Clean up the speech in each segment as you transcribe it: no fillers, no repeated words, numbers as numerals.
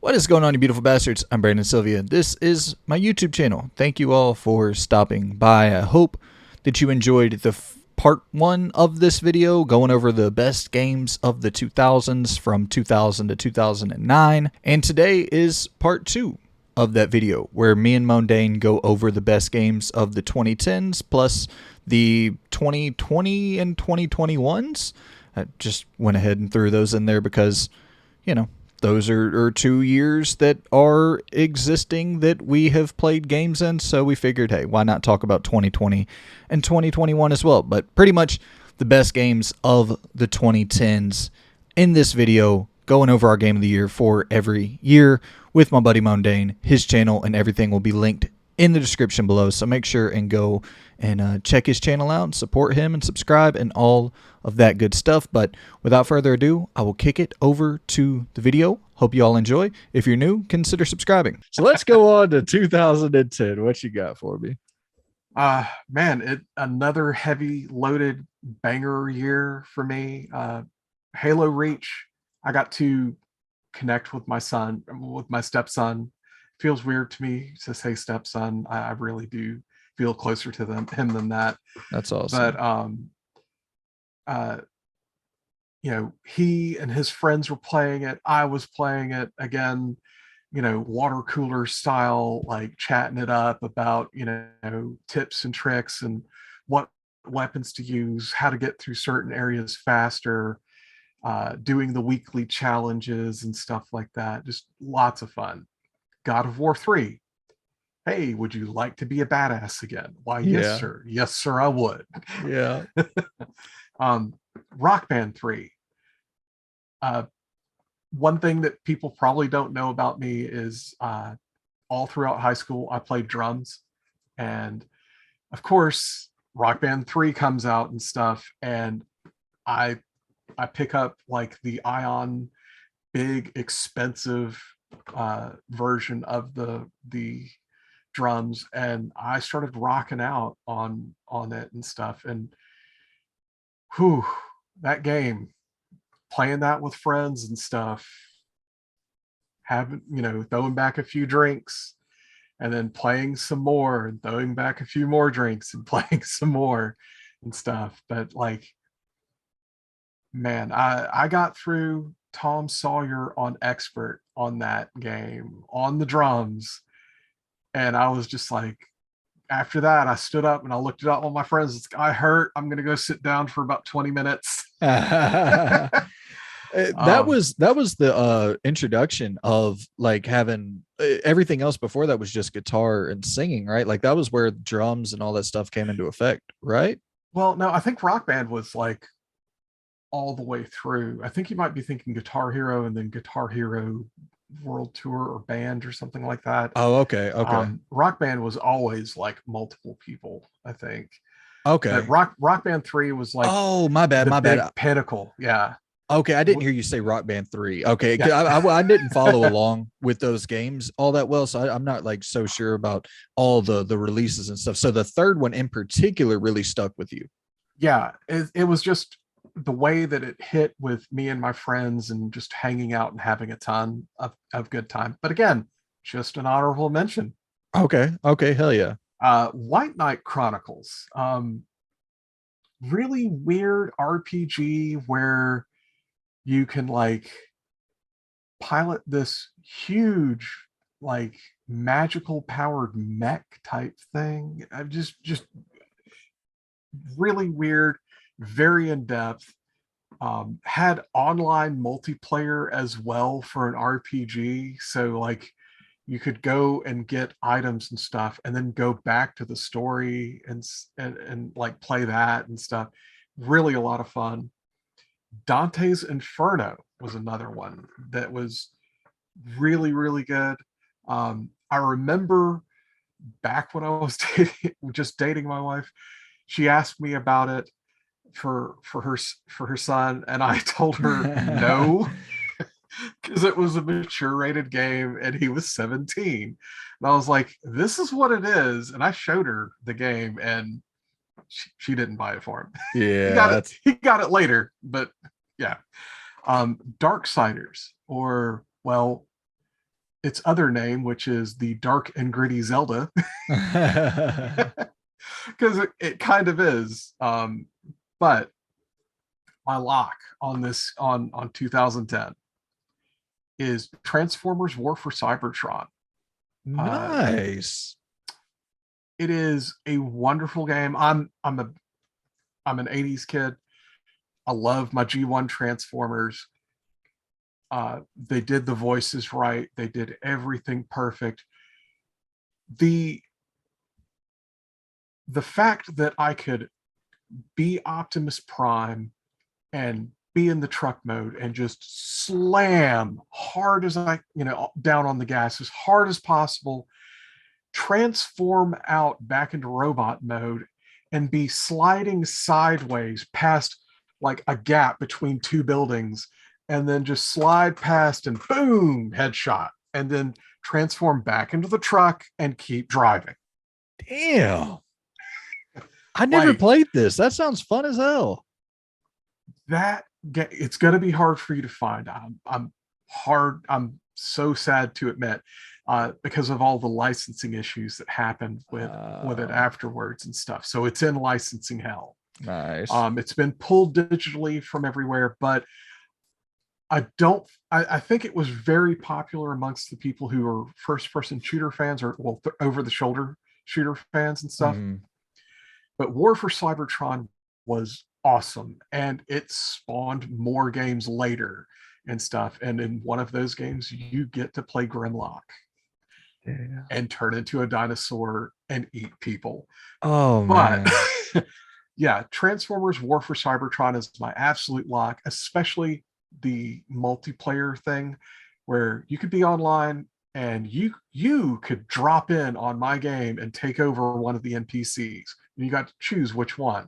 What is going on, you beautiful bastards? I'm Brandon Sylvia. This is my YouTube channel. Thank you all for stopping by. I hope that you enjoyed the part one of this video, going over the best games of the 2000s from 2000 to 2009. And today is part two of that video, where me and Mondane go over the best games of the 2010s plus the 2020 and 2021s. I just went ahead and threw those in there because, you know, those are 2 years that are existing that we have played games in, so we figured, hey, why not talk about 2020 and 2021 as well? But pretty much the best games of the 2010s in this video, going over our game of the year for every year with my buddy Mondane. His channel and everything will be linked in the description below, so make sure and go and check his channel out and support him and subscribe and all of that good stuff. But without further ado, I will kick it over to the video. Hope you all enjoy. If you're new, consider subscribing. So let's go on to 2010. What you got for me? Man, another heavy loaded banger year for me. Halo Reach. I got to connect with my stepson. Feels weird to me to say stepson. I really do feel closer to him than that. That's awesome. But he and his friends were playing it. I was playing it again, water cooler style, like chatting it up about, tips and tricks and what weapons to use, how to get through certain areas faster, doing the weekly challenges and stuff like that. Just lots of fun. God of War 3. Hey, would you like to be a badass again? Why, yes, sir. Yes, sir, I would. Yeah. Rock Band 3. One thing that people probably don't know about me is all throughout high school, I played drums. And of course, Rock Band 3 comes out and stuff. And I pick up like the Ion big, expensive version of the drums, and I started rocking out on it and stuff. And that game, playing that with friends and stuff, having, throwing back a few drinks and then playing some more and throwing back a few more drinks and playing some more and stuff. But like, man, I got through Tom Sawyer on expert on that game on the drums, and I was just like, after that I stood up and I looked at all my friends. It's, I hurt, I'm gonna go sit down for about 20 minutes. That was the introduction of like having everything else. Before that was just guitar and singing, right? Like that was where drums and all that stuff came into effect, right? Well, no, I think Rock Band was like all the way through. I think you might be thinking Guitar Hero and then Guitar Hero World Tour or Band or something like that. Oh, okay. Rock Band was always like multiple people, I think. Okay. But Rock Band 3 was like, oh, my bad. Pinnacle. Yeah. Okay, I didn't hear you say Rock Band 3. Okay, yeah. I didn't follow along with those games all that well, so I'm not like so sure about all the releases and stuff. So the third one in particular really stuck with you. Yeah, it was just the way that it hit with me and my friends and just hanging out and having a ton of good time. But again, just an honorable mention. Okay, hell yeah. White Knight Chronicles. Really weird RPG where you can like pilot this huge like magical powered mech type thing. I'm just really weird, very in depth. Had online multiplayer as well for an RPG, so like you could go and get items and stuff and then go back to the story and like play that and stuff. Really a lot of fun. Dante's Inferno was another one that was really, really good. I remember back when I was dating my wife, she asked me about it for her son, and I told her no, because it was a mature rated game and he was 17. And I was like, this is what it is. And I showed her the game and she didn't buy it for him. Yeah, he got it later, but yeah. Darksiders, or well, its other name, which is the Dark and Gritty Zelda, because it kind of is. But my lock on this on 2010 is Transformers War for Cybertron. Nice. It is a wonderful game. I'm an 80s kid. I love my G1 Transformers. They did the voices right. They did everything perfect. The fact that I could be Optimus Prime and be in the truck mode and just slam hard as I, down on the gas as hard as possible, transform out back into robot mode and be sliding sideways past like a gap between two buildings and then just slide past and boom, headshot, and then transform back into the truck and keep driving. Damn. I never played this. That sounds fun as hell. It's going to be hard for you to find. I'm so sad to admit, because of all the licensing issues that happened with it afterwards and stuff. So it's in licensing hell. Nice. It's been pulled digitally from everywhere, but I think it was very popular amongst the people who are first-person shooter fans or over-the-shoulder shooter fans and stuff. Mm-hmm. But War for Cybertron was awesome, and it spawned more games later and stuff. And in one of those games, you get to play Grimlock and turn into a dinosaur and eat people. Oh, man. But yeah, Transformers War for Cybertron is my absolute lock, especially the multiplayer thing where you could be online and you could drop in on my game and take over one of the NPCs. And you got to choose which one,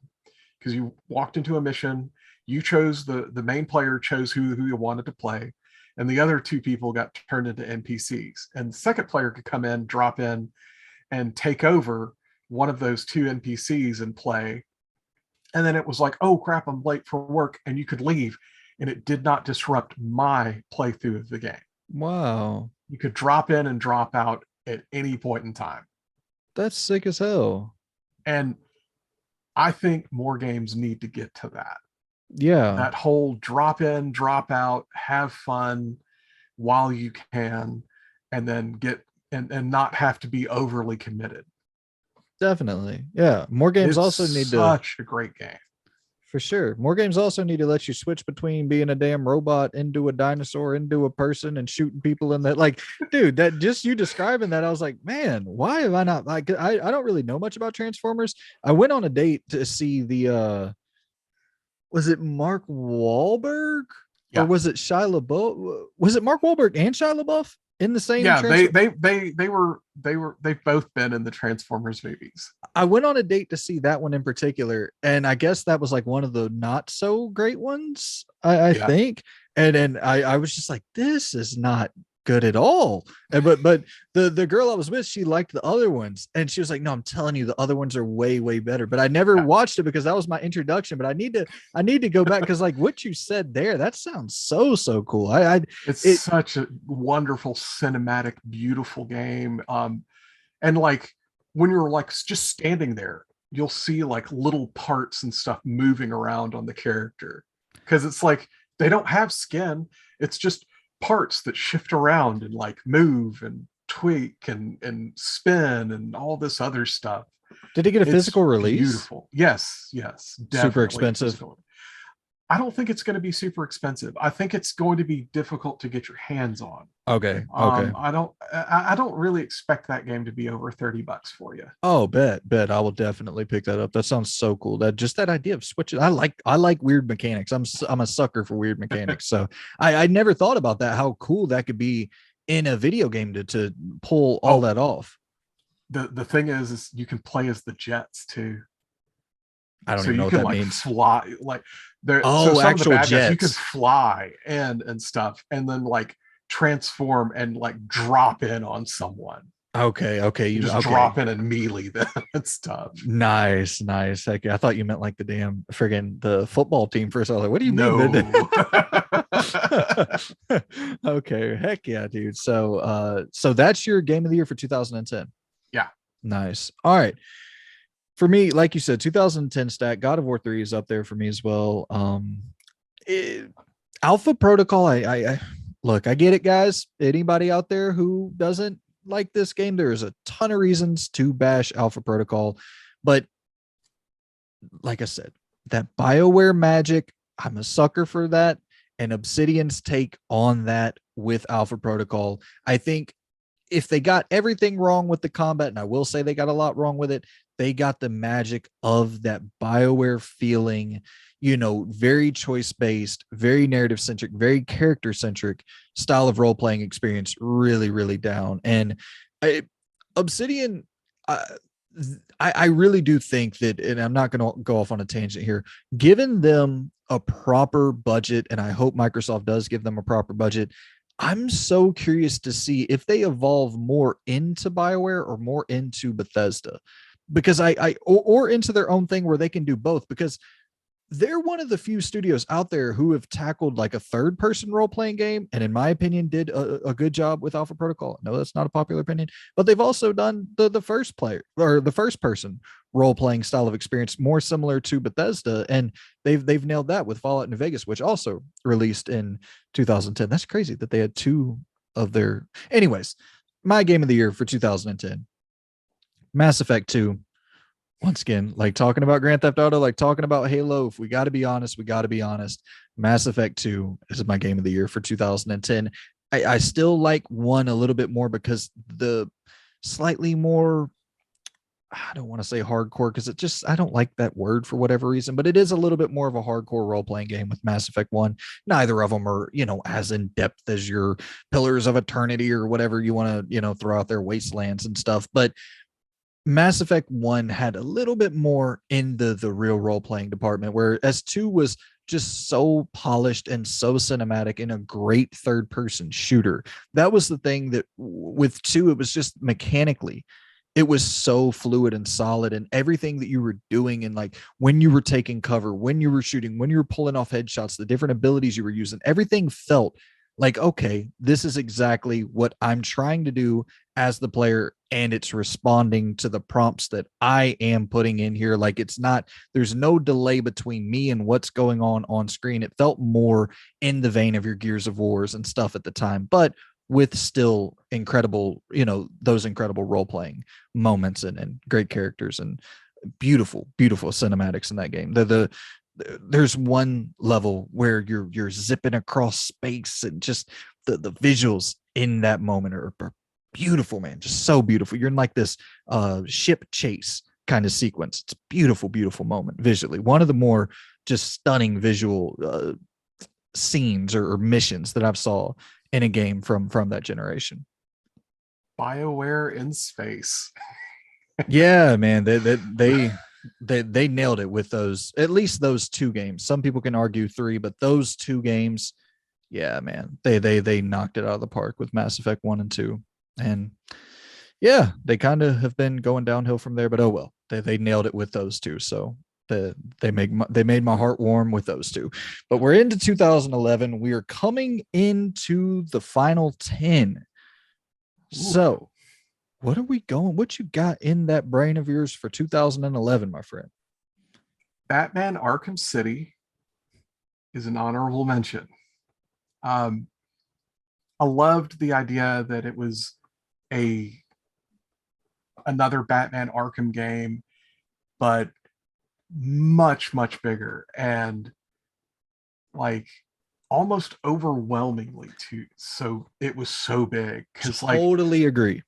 because you walked into a mission, you chose the main player chose who you wanted to play, and the other two people got turned into NPCs. And the second player could come in, drop in, and take over one of those two NPCs and play. And then it was like, oh crap, I'm late for work, and you could leave, and it did not disrupt my playthrough of the game. Wow. You could drop in and drop out at any point in time. That's sick as hell. And I think more games need to get to that. Yeah. That whole drop in, drop out, have fun while you can, and then get and not have to be overly committed. Definitely. Yeah. More games also need such a great game. For sure. More games also need to let you switch between being a damn robot into a dinosaur, into a person, and shooting people in that. Like, dude, that just you describing that, I was like, man, why have I not? Like, I don't really know much about Transformers. I went on a date to see the was it Mark Wahlberg? Yeah. Or was it Shia LaBeouf? Was it Mark Wahlberg and Shia LaBeouf in the same? Yeah, they've both been in the Transformers movies. I went on a date to see that one in particular, and I guess that was like one of the not so great ones, I think. And I was just like, this is not good at all. And but the girl I was with, she liked the other ones, and she was like, no, I'm telling you, the other ones are way better. But I never watched it because that was my introduction. But I need to go back, because like what you said there, that sounds so cool. It's such a wonderful cinematic, beautiful game. And like when you're like just standing there, you'll see like little parts and stuff moving around on the character, because it's like they don't have skin. It's just parts that shift around and like move and tweak and spin and all this other stuff. Did it get a physical release? Beautiful. Yes. Definitely. Super expensive. Physical. I don't think it's going to be super expensive. I think it's going to be difficult to get your hands on. Okay. I don't really expect that game to be over $30 for you. Oh, bet. I will definitely pick that up. That sounds so cool. That idea of switching. I like weird mechanics. I'm a sucker for weird mechanics. So I never thought about that. How cool that could be in a video game to pull all that off. The thing is you can play as the Jets too. I don't even know what that means. Fly like there. Actual Jets. jets. You can fly and stuff, and then like transform and like drop in on someone. Okay. You just drop in and melee them and stuff. Nice. Heck, I thought you meant like the damn friggin' the football team for a second. Like, what do you mean? Okay, heck yeah, dude. So that's your game of the year for 2010. Yeah. Nice. All right. For me, like you said, 2010 stat, God of War 3 is up there for me as well. Alpha Protocol, I look, I get it, guys. Anybody out there who doesn't like this game, there's a ton of reasons to bash Alpha Protocol, but like I said, that BioWare magic, I'm a sucker for that. And Obsidian's take on that with Alpha Protocol, I think if they got everything wrong with the combat, and I will say they got a lot wrong with it, they got the magic of that BioWare feeling, very choice based, very narrative centric, very character centric style of role playing experience really, really down. And Obsidian, I really do think that, and I'm not going to go off on a tangent here, given them a proper budget, and I hope Microsoft does give them a proper budget, I'm so curious to see if they evolve more into BioWare or more into Bethesda, because or into their own thing where they can do both, because they're one of the few studios out there who have tackled like a third person role playing game. And in my opinion, did a good job with Alpha Protocol. No, that's not a popular opinion, but they've also done the first player or the first person role playing style of experience more similar to Bethesda. And they've nailed that with Fallout New Vegas, which also released in 2010. That's crazy that they had two of their, anyways, my game of the year for 2010, Mass Effect 2. Once again, like talking about Grand Theft Auto, like talking about Halo, if we got to be honest, we got to be honest. Mass Effect 2 is my game of the year for 2010. I still like 1 a little bit more because the slightly more, I don't want to say hardcore because I don't like that word for whatever reason, but it is a little bit more of a hardcore role playing game with Mass Effect 1. Neither of them are, as in depth as your Pillars of Eternity or whatever you want to, throw out there, Wastelands and stuff. But Mass Effect 1 had a little bit more in the real role playing department, whereas 2 was just so polished and so cinematic in a great third person shooter. That was the thing that with 2, it was just mechanically, it was so fluid and solid, and everything that you were doing, and like when you were taking cover, when you were shooting, when you were pulling off headshots, the different abilities you were using, everything felt like, okay, this is exactly what I'm trying to do as the player, and it's responding to the prompts that I am putting in here. Like there's no delay between me and what's going on screen. It felt more in the vein of your Gears of Wars and stuff at the time, but with still incredible, those incredible role-playing moments and great characters and beautiful, beautiful cinematics in that game. There's one level where you're zipping across space, and just the visuals in that moment are beautiful, man. Just so beautiful. You're in like this ship chase kind of sequence. It's a beautiful, beautiful moment visually. One of the more just stunning visual scenes or missions that I've saw in a game from that generation. BioWare in space. Yeah, man. They nailed it with those, at least those 2 games. Some people can argue 3, but those 2 games, yeah, man, they knocked it out of the park with Mass Effect 1 and 2. And yeah, they kind of have been going downhill from there, but oh well, they nailed it with those 2. So they made my heart warm with those 2. But we're into 2011. We are coming into the final 10. Ooh. So what are we going? What you got in that brain of yours for 2011, my friend? Batman Arkham City is an honorable mention. I loved the idea that it was another Batman Arkham game, but much, much bigger, and like almost overwhelmingly too. So it was so big, because totally agree.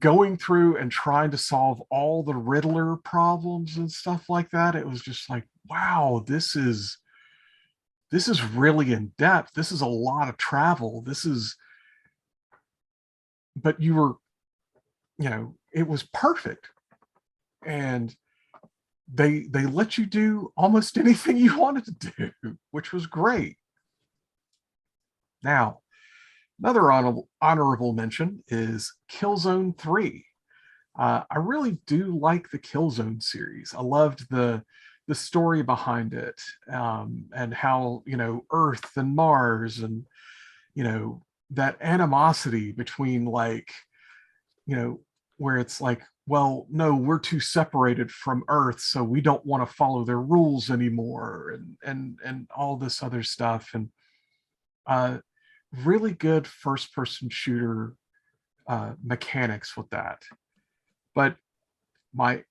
Going through and trying to solve all the Riddler problems and stuff like that, it was just like, wow, this is really in depth. This is a lot of travel. But you were, it was perfect. And they let you do almost anything you wanted to do, which was great. Now, another honorable mention is Killzone 3. I really do like the Killzone series. I loved the the story behind it, and how, Earth and Mars, and that animosity between, like, where it's like, well, no, we're too separated from Earth, so we don't want to follow their rules anymore, and all this other stuff. And really good first person shooter mechanics with that. But my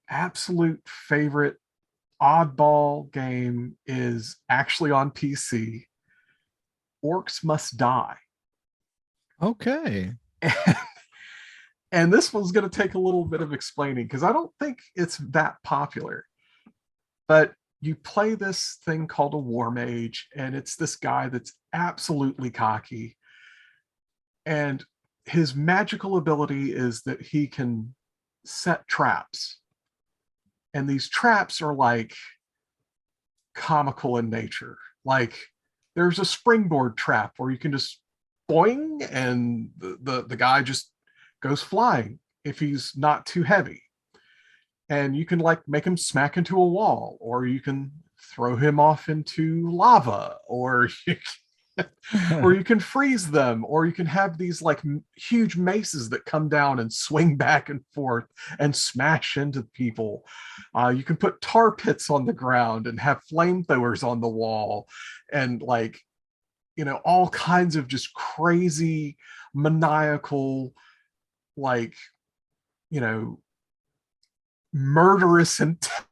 absolute favorite oddball game is actually on PC. Orcs Must Die. Okay. And this one's going to take a little bit of explaining because I don't think it's that popular. But you play this thing called a war mage, and it's this guy that's absolutely cocky. And his magical ability is that he can set traps. And these traps are like comical in nature. Like, there's a springboard trap where you can just boing, and the guy just goes flying if he's not too heavy. And you can, like, make him smack into a wall, or you can throw him off into lava, or you can freeze them, or you can have these like huge maces that come down and swing back and forth and smash into people. You can put tar pits on the ground and have flamethrowers on the wall, and, like, all kinds of just crazy, maniacal, like, murderous intent.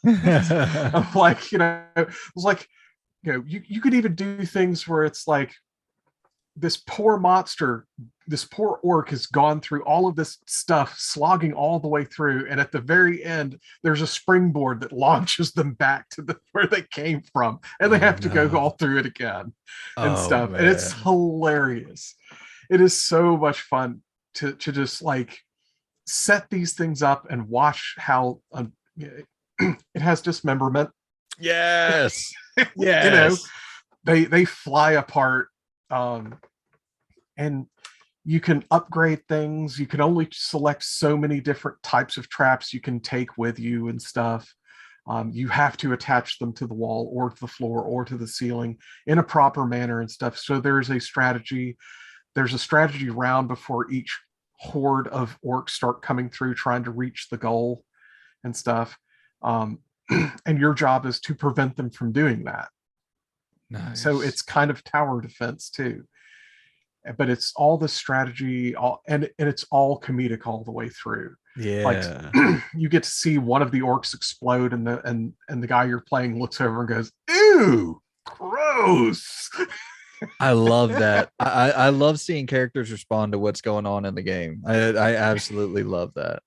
Of, like, it was like, you could even do things where it's like, this poor monster, this poor orc has gone through all of this stuff, slogging all the way through, and at the very end there's a springboard that launches them back to where they came from, and they have to go all through it again and stuff. Man. And it's hilarious. It is so much fun to just, like, set these things up and watch how it has dismemberment. Yes. Yes. They fly apart, and you can upgrade things. You can only select so many different types of traps you can take with you and stuff. You have to attach them to the wall or to the floor or to the ceiling in a proper manner and stuff. So there's a strategy round before each horde of orcs start coming through trying to reach the goal and stuff. And your job is to prevent them from doing that. Nice. So it's kind of tower defense too, but it's all the strategy, and it's all comedic all the way through. Yeah. Like, you get to see one of the orcs explode, and the guy you're playing looks over and goes, "Ew, gross." I love that. I love seeing characters respond to what's going on in the game. I absolutely love that.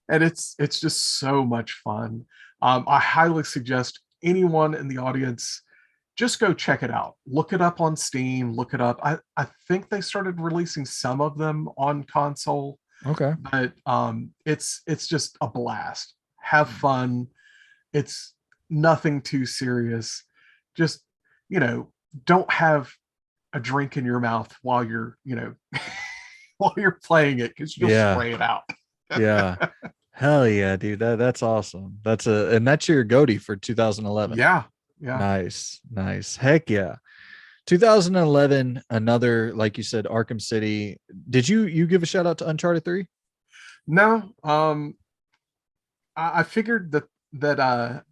And it's just so much fun. I highly suggest anyone in the audience just go check it out. Look it up on Steam. Look it up. I think they started releasing some of them on console. Okay. But it's just a blast. Have fun. It's nothing too serious. Just, don't have a drink in your mouth while you're, while you're playing it, because you'll spray it out. Yeah. Hell yeah, dude. That's awesome. That's your GOTY for 2011. Yeah. Nice. Heck yeah. 2011, another, like you said, Arkham City. Did you give a shout out to Uncharted 3? No. I figured that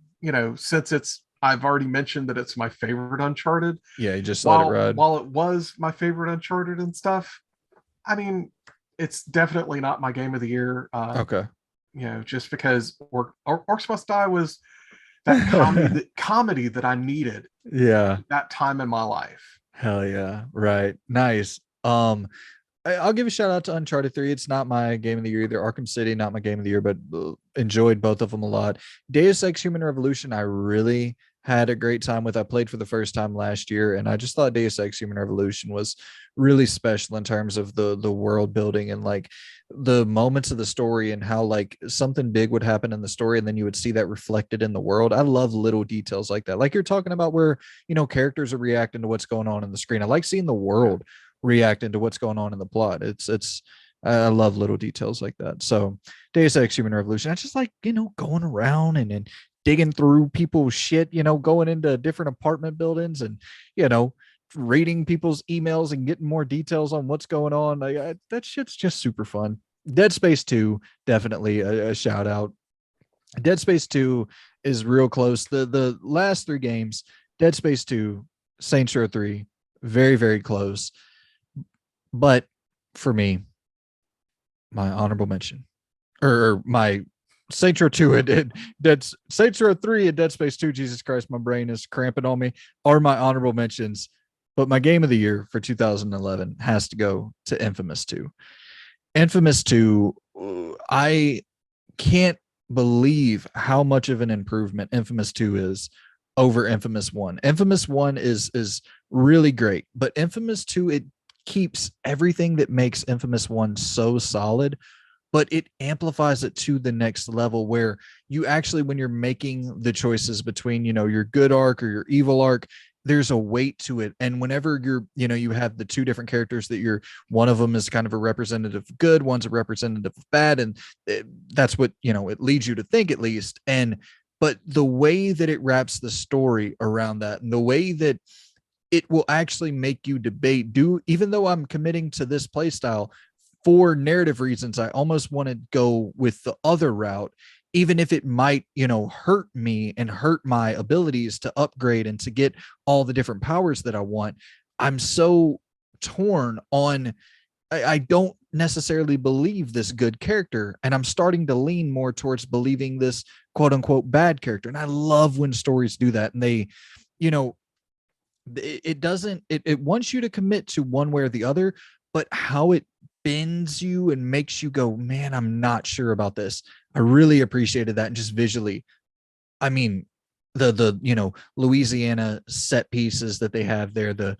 since I've already mentioned that it's my favorite Uncharted. Yeah, you just let it ride. While it was my favorite Uncharted and stuff, I mean, it's definitely not my game of the year. Okay. Just because Orcs Must Die was that comedy that I needed. Yeah. That time in my life. Hell yeah. Right. Nice. I'll give a shout out to Uncharted 3. It's not my game of the year either. Arkham City, not my game of the year, but enjoyed both of them a lot. Deus Ex Human Revolution, I really had a great time with. I played for the first time last year, and I just thought Deus Ex Human Revolution was really special in terms of the world building and like the moments of the story and how like something big would happen in the story and then you would see that reflected in the world. I love little details like that. Like you're talking about where, characters are reacting to what's going on in the screen. I like seeing the world reacting to what's going on in the plot. It's I love little details like that. So Deus Ex Human Revolution, I just like, going around and digging through people's shit, going into different apartment buildings and, reading people's emails and getting more details on what's going on. That shit's just super fun. Dead Space 2, definitely a shout out. Dead Space 2 is real close. The last three games, Dead Space 2, Saints Row 3, very, very close. But for me, my honorable mention, or my Saints Row 2 and Saints Row 3 and Dead Space 2, Jesus Christ, my brain is cramping on me, are my honorable mentions. But my game of the year for 2011 has to go to Infamous 2. Infamous 2, I can't believe how much of an improvement Infamous 2 is over Infamous 1. Infamous 1 is really great, but Infamous 2, it keeps everything that makes Infamous 1 so solid, but it amplifies it to the next level where you actually, when you're making the choices between, your good arc or your evil arc, there's a weight to it. And whenever you have the two different characters that one of them is kind of a representative of good, one's a representative of bad. And that's what, it leads you to think, at least. But the way that it wraps the story around that, and the way that it will actually make you debate, even though I'm committing to this play style for narrative reasons, I almost want to go with the other route, even if it might, hurt me and hurt my abilities to upgrade and to get all the different powers that I want. I'm so torn on, I don't necessarily believe this good character, and I'm starting to lean more towards believing this quote unquote bad character. And I love when stories do that. And they, it wants you to commit to one way or the other, but how it bends you and makes you go, man, I'm not sure about this. I really appreciated that. And just visually, I mean, the Louisiana set pieces that they have there, the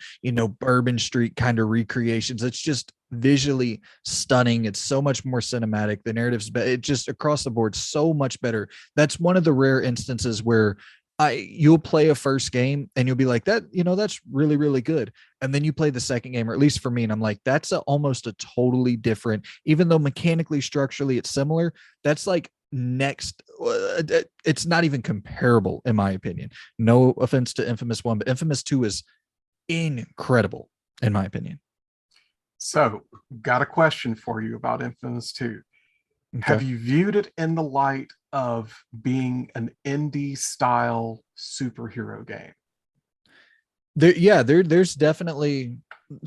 Bourbon Street kind of recreations, it's just visually stunning. It's so much more cinematic. The narrative's it just across the board so much better. That's one of the rare instances where you'll play a first game and you'll be like, that's really, really good. And then you play the second game, or at least for me, and I'm like, that's almost a totally different, even though mechanically, structurally it's similar, that's like next, it's not even comparable in my opinion. No offense to Infamous 1, but Infamous 2 is incredible in my opinion. So, got a question for you about Infamous 2. Okay. Have you viewed it in the light of being an indie style superhero game? There's definitely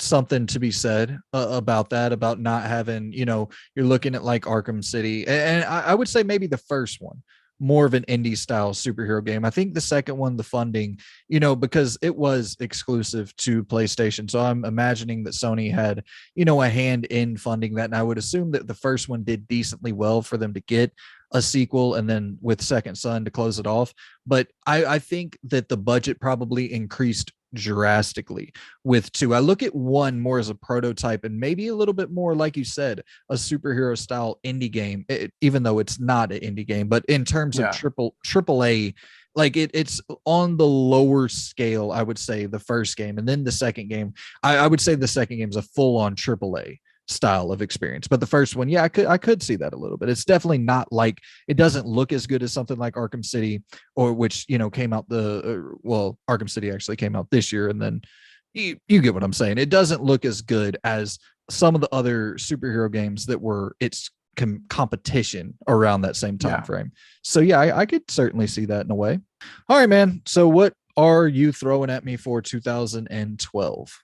something to be said about that, about not having, you're looking at like Arkham City, and I would say maybe the first one, more of an indie style superhero game. I think the second one, the funding, because it was exclusive to PlayStation. So I'm imagining that Sony had, a hand in funding that. And I would assume that the first one did decently well for them to get a sequel, and then with Second Son to close it off. But I think that the budget probably increased drastically with 2. I look at 1 more as a prototype and maybe a little bit more, like you said, a superhero style indie game, even though it's not an indie game, but in terms of triple A, like it's on the lower scale, I would say the first game. And then the second game, I would say the second game is a full on triple A style of experience. But the first one, I could see that a little bit. It's definitely not like, it doesn't look as good as something like Arkham City, or which came out Arkham City actually came out this year, and then you get what I'm saying. It doesn't look as good as some of the other superhero games that were its competition around that same time frame. So I could certainly see that in a way. All right, man. So what are you throwing at me for 2012?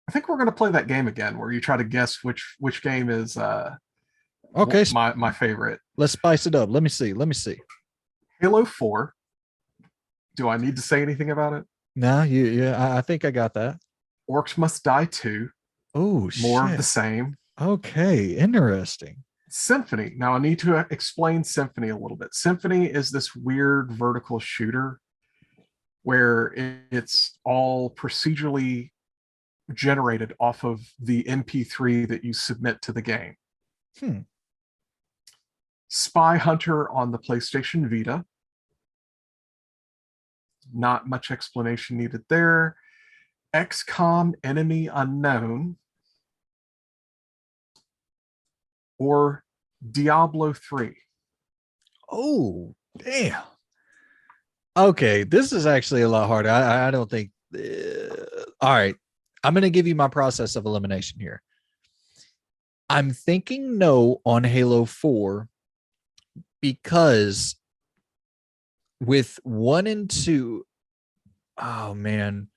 I think we're going to play that game again, where you try to guess which game is okay, my favorite. Let's spice it up. Let me see. Halo 4. Do I need to say anything about it? No, I think I got that. Orcs Must Die 2. Oh, more of the same. Okay, interesting. Symphony. Now I need to explain Symphony a little bit. Symphony is this weird vertical shooter where it's all procedurally generated off of the MP3 that you submit to the game. Spy Hunter on the PlayStation Vita. Not much explanation needed there. XCOM Enemy Unknown. or Diablo 3? Oh, damn. Okay, this is actually a lot harder. I don't think. All right, I'm going to give you my process of elimination here. I'm thinking no on Halo 4 because with 1 and 2, oh man.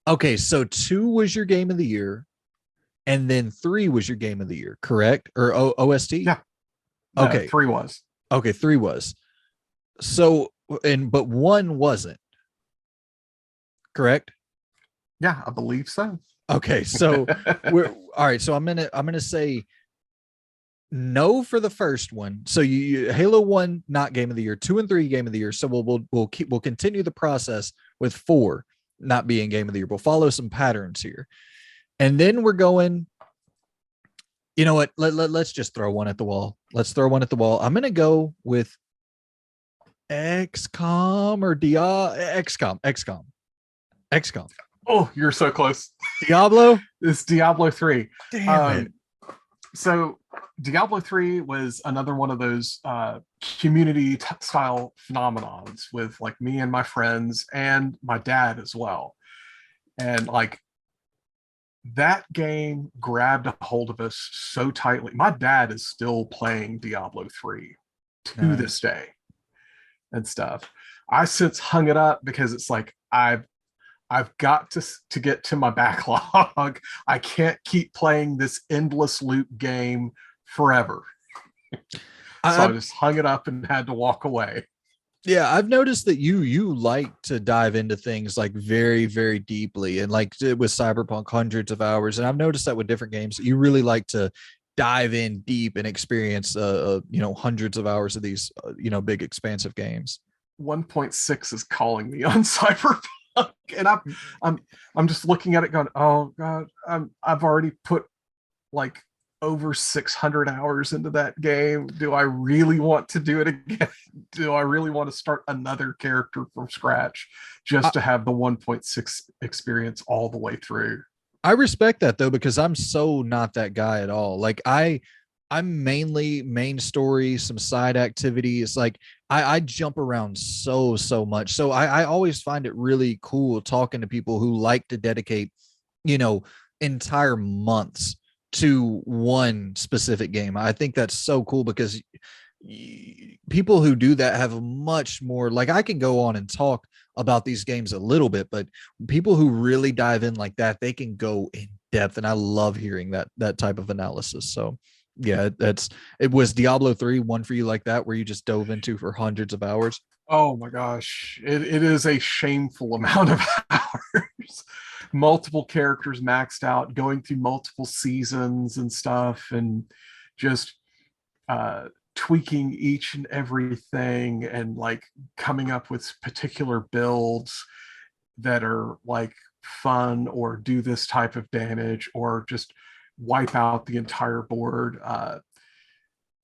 Okay, so 2 was your game of the year, and then 3 was your game of the year, correct? Or OST? Yeah. No, Okay. 3 was. Okay, 3 was. So but 1 wasn't. Correct? Yeah, I believe so. Okay, so we're all right. So I'm gonna say no for the first one. So you Halo 1 not game of the year, 2 and 3 game of the year. So we'll continue the process with 4 not being game of the year. We'll follow some patterns here. And then we're going, you know what? Let's just throw one at the wall. Let's throw one at the wall. I'm gonna go with XCOM or XCOM. Oh, you're so close. Diablo? It's Diablo 3. Damn it. So Diablo 3 was another one of those community style phenomenons with like me and my friends and my dad as well. And like that game grabbed a hold of us so tightly. My dad is still playing Diablo 3 to this day and stuff. I since hung it up because it's like I've got to get to my backlog. I can't keep playing this endless loop game forever. So I just hung it up and had to walk away. Yeah, I've noticed that you like to dive into things like very, very deeply, and like with Cyberpunk, hundreds of hours. And I've noticed that with different games, you really like to dive in deep and experience, hundreds of hours of these, big expansive games. 1.6 is calling me on Cyberpunk, and I'm just looking at it going, oh god, I've already put like over 600 hours into that game. Do I really want to do it again? Do I really want to start another character from scratch just to have the 1.6 experience all the way through? I respect that though, because I'm so not that guy at all. Like I'm mainly main story, some side activities. Like I jump around so much. So I always find it really cool talking to people who like to dedicate, entire months to one specific game. I think that's so cool because people who do that have a much more, like, I can go on and talk about these games a little bit, but people who really dive in like that, they can go in depth, and I love hearing that type of analysis. So yeah, it was Diablo 3 one for you like that, where you just dove into for hundreds of hours? Oh my gosh, it is a shameful amount of hours. Multiple characters maxed out, going through multiple seasons and stuff, and just tweaking each and everything, and like coming up with particular builds that are like fun or do this type of damage or just wipe out the entire board.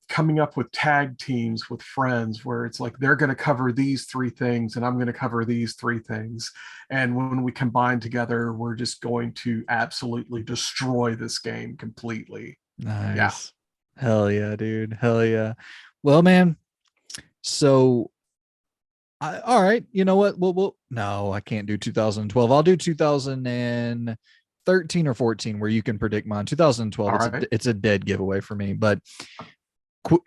Coming up with tag teams with friends where it's like they're going to cover these 3 things and I'm going to cover these 3 things, and when we combine together we're just going to absolutely destroy this game completely. Nice. Yeah. Hell yeah, dude. Hell yeah. Well, man, so all right, you know what, no, I can't do 2012. I'll do 2013 or 14 where you can predict mine. 2012, it's a dead giveaway for me. But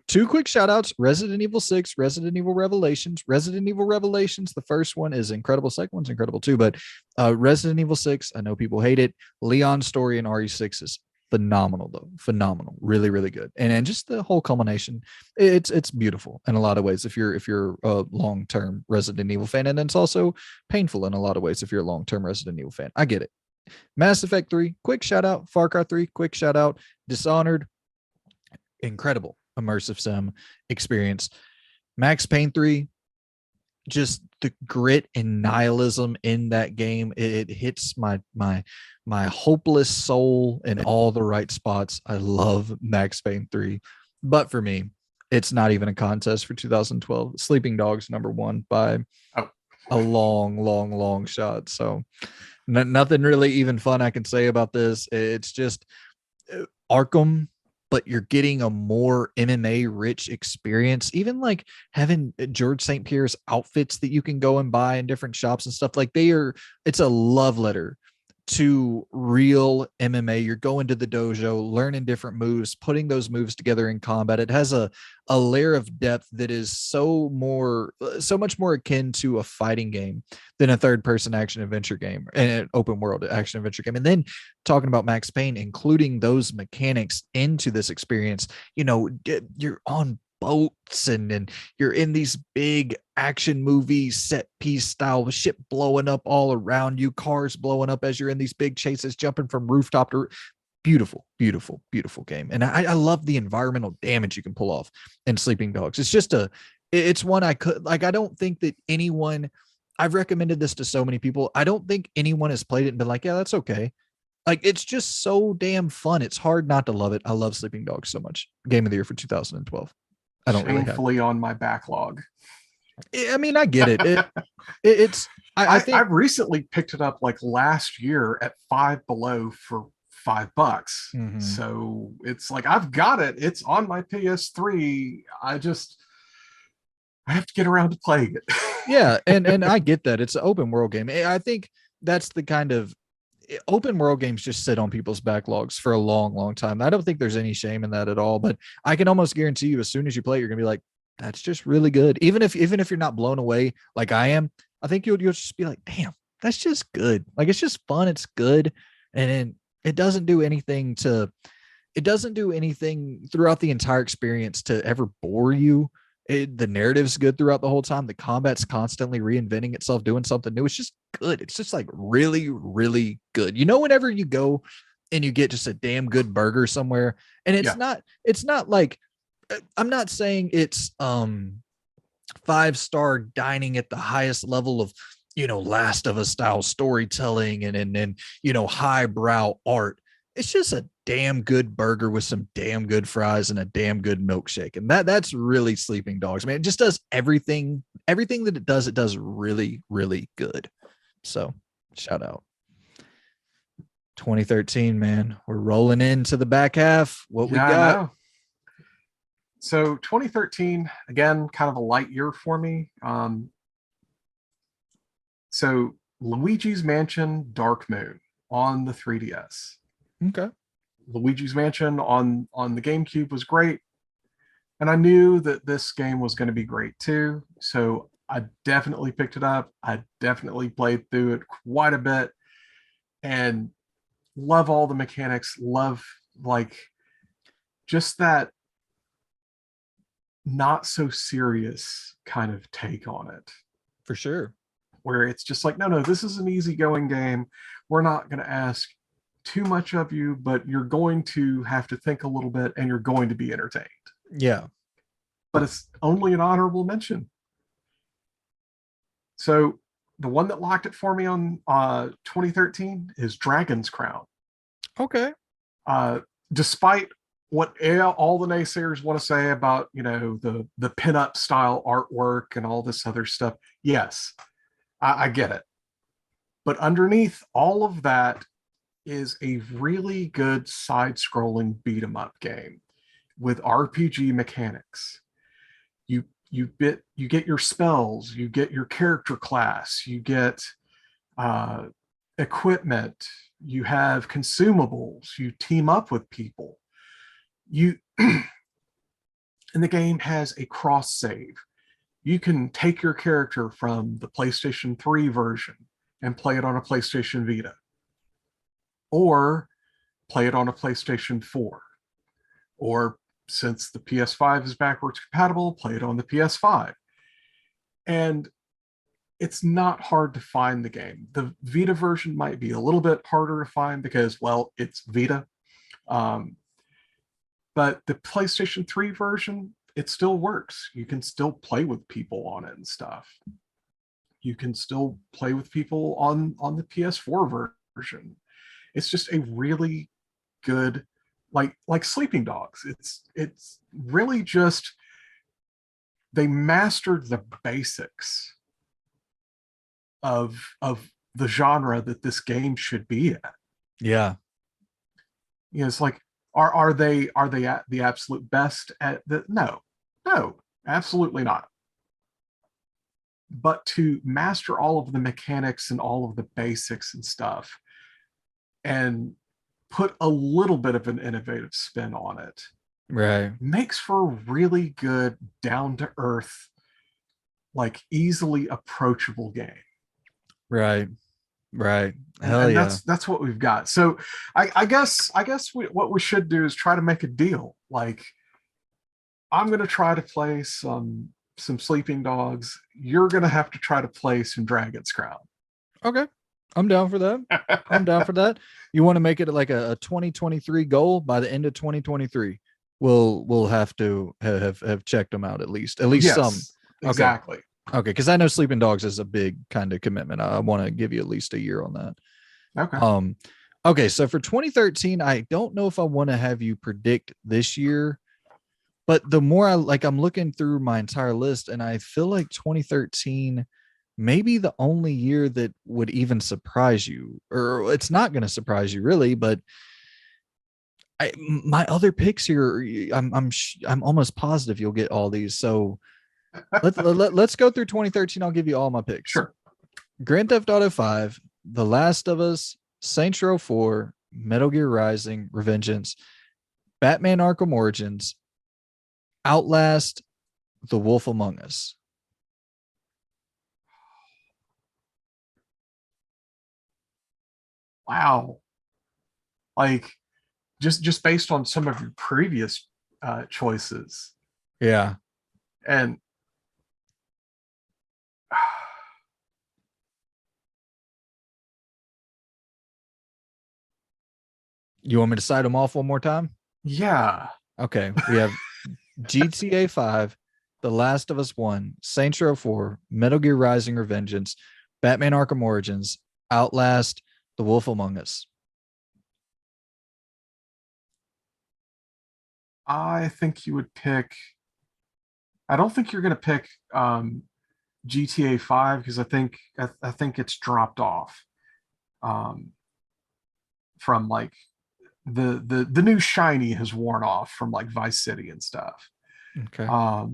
2 quick shout outs: Resident Evil 6, Resident Evil Revelations. The first one is incredible, second one's incredible too, but Resident Evil 6, I know people hate it. Leon's story in RE6 is phenomenal though. Phenomenal. Really, really good. And just the whole culmination, it's beautiful in a lot of ways if you're a long-term Resident Evil fan, and it's also painful in a lot of ways if you're a long-term Resident Evil fan. I get it. Mass Effect 3, quick shout out. Far Cry 3, quick shout out. Dishonored, incredible immersive sim experience. Max Payne 3, just the grit and nihilism in that game, it hits my hopeless soul in all the right spots. I love Max Payne 3, but for me, it's not even a contest for 2012. Sleeping Dogs #1 by a long shot. So nothing really even fun I can say about this. It's just Arkham, but you're getting a more MMA rich experience. Even like having George St. Pierre's outfits that you can go and buy in different shops and stuff, like it's a love letter to real MMA. You're going to the dojo, learning different moves, putting those moves together in combat. It has a layer of depth that is so much more akin to a fighting game than a third person action adventure game and an open world action adventure game. And then talking about Max Payne, including those mechanics into this experience, you're on boats and you're in these big action movie set piece style, ship blowing up all around you, cars blowing up as you're in these big chases, jumping from rooftop to beautiful, beautiful, beautiful game. And I love the environmental damage you can pull off in Sleeping Dogs. It's one I don't think that anyone, I've recommended this to so many people, I don't think anyone has played it and been like, yeah, that's okay. Like, it's just so damn fun. It's hard not to love it. I love Sleeping Dogs so much. Game of the year for 2012. I don't shamefully on my backlog. I mean, I get it. I've recently picked it up like last year at Five Below for $5. Mm-hmm. So it's like, I've got it. It's on my PS3. I have to get around to playing it. Yeah. And I get that. It's an open world game. I think that's the kind of open world games just sit on people's backlogs for a long, long time. I don't think there's any shame in that at all, but I can almost guarantee you as soon as you play it, you're going to be like, that's just really good. Even if you're not blown away like I am, I think you'll just be like, damn, that's just good. Like, it's just fun. It's good. And it doesn't do anything throughout the entire experience to ever bore you. The narrative's good throughout the whole time. The combat's constantly reinventing itself, doing something new. It's just good. It's just like really, really good. Whenever you go and you get just a damn good burger somewhere, and it's not like, I'm not saying it's 5-star dining at the highest level of, Last of Us style storytelling and highbrow art. It's just a damn good burger with some damn good fries and a damn good milkshake. And that's really Sleeping Dogs, man. It just does everything that it does really, really good. So shout out. 2013, man. We're rolling into the back half. What we got? So 2013, again, kind of a light year for me. So Luigi's Mansion Dark Moon on the 3DS. Okay. Luigi's Mansion on the GameCube was great. And I knew that this game was going to be great too. So I definitely picked it up. I definitely played through it quite a bit and love all the mechanics. Love like just that not so serious kind of take on it. For sure. Where it's just like, no, this is an easygoing game. We're not going to ask too much of you, but you're going to have to think a little bit and you're going to be entertained. Yeah. But it's only an honorable mention. So the one that locked it for me on 2013 is Dragon's Crown. Okay. Despite what all the naysayers want to say about, the pinup style artwork and all this other stuff, yes, I get it. But underneath all of that is a really good side-scrolling beat-em-up game with RPG mechanics. You get your spells, you get your character class, you get equipment, you have consumables, you team up with people. And the game has a cross save. You can take your character from the PlayStation 3 version and play it on a PlayStation Vita, or play it on a PlayStation 4, or since the PS5 is backwards compatible, play it on the PS5. And it's not hard to find the game. The Vita version might be a little bit harder to find because, well, it's Vita. But the PlayStation 3 version, it still works. You can still play with people on it and stuff. You can still play with people on the PS4 version. It's just a really good, like Sleeping Dogs. It's really just, they mastered the basics of the genre that this game should be at. Yeah. It's like, Are they at the absolute best at the? No, no, absolutely not. But to master all of the mechanics and all of the basics and stuff, and put a little bit of an innovative spin on it, Right. makes for a really good, down to earth, like easily approachable game. Right. Right. Hell And yeah. that's what we've got. So I guess what we should do is try to make a deal. Like, I'm going to try to play some Sleeping Dogs. You're going to have to try to play some Dragon's Crown. Okay. I'm down for that. I'm down for that. You want to make it like a 2023 goal by the end of 2023? We'll have to have checked them out at least Yes, some. Okay. exactly. Okay, because I know Sleeping Dogs is a big kind of commitment. I want to give you at least a year on that. Okay. Okay, so for 2013, I don't know if I want to have you predict this year, but the more I'm looking through my entire list, and I feel like 2013 maybe the only year that would even surprise you, or it's not going to surprise you really, but my other picks here, I'm almost positive you'll get all these. So let's go through 2013. I'll give you all my picks. Sure. Grand Theft Auto 5, The Last of Us, Saints Row 4, Metal Gear Rising, Revengeance, Batman Arkham Origins, Outlast, The Wolf Among Us. Wow. Like, just based on some of your previous choices. Yeah. And You want me to cite them off one more time? yeah. Okay. We have GTA 5, The Last of Us 1, Saints Row 4, Metal Gear Rising Revengeance, Batman Arkham Origins, Outlast, The Wolf Among Us. I think you would pick. I don't think you're going to pick GTA 5 because I think it's dropped off um, from like the new shiny has worn off from like Vice City and stuff. Okay. I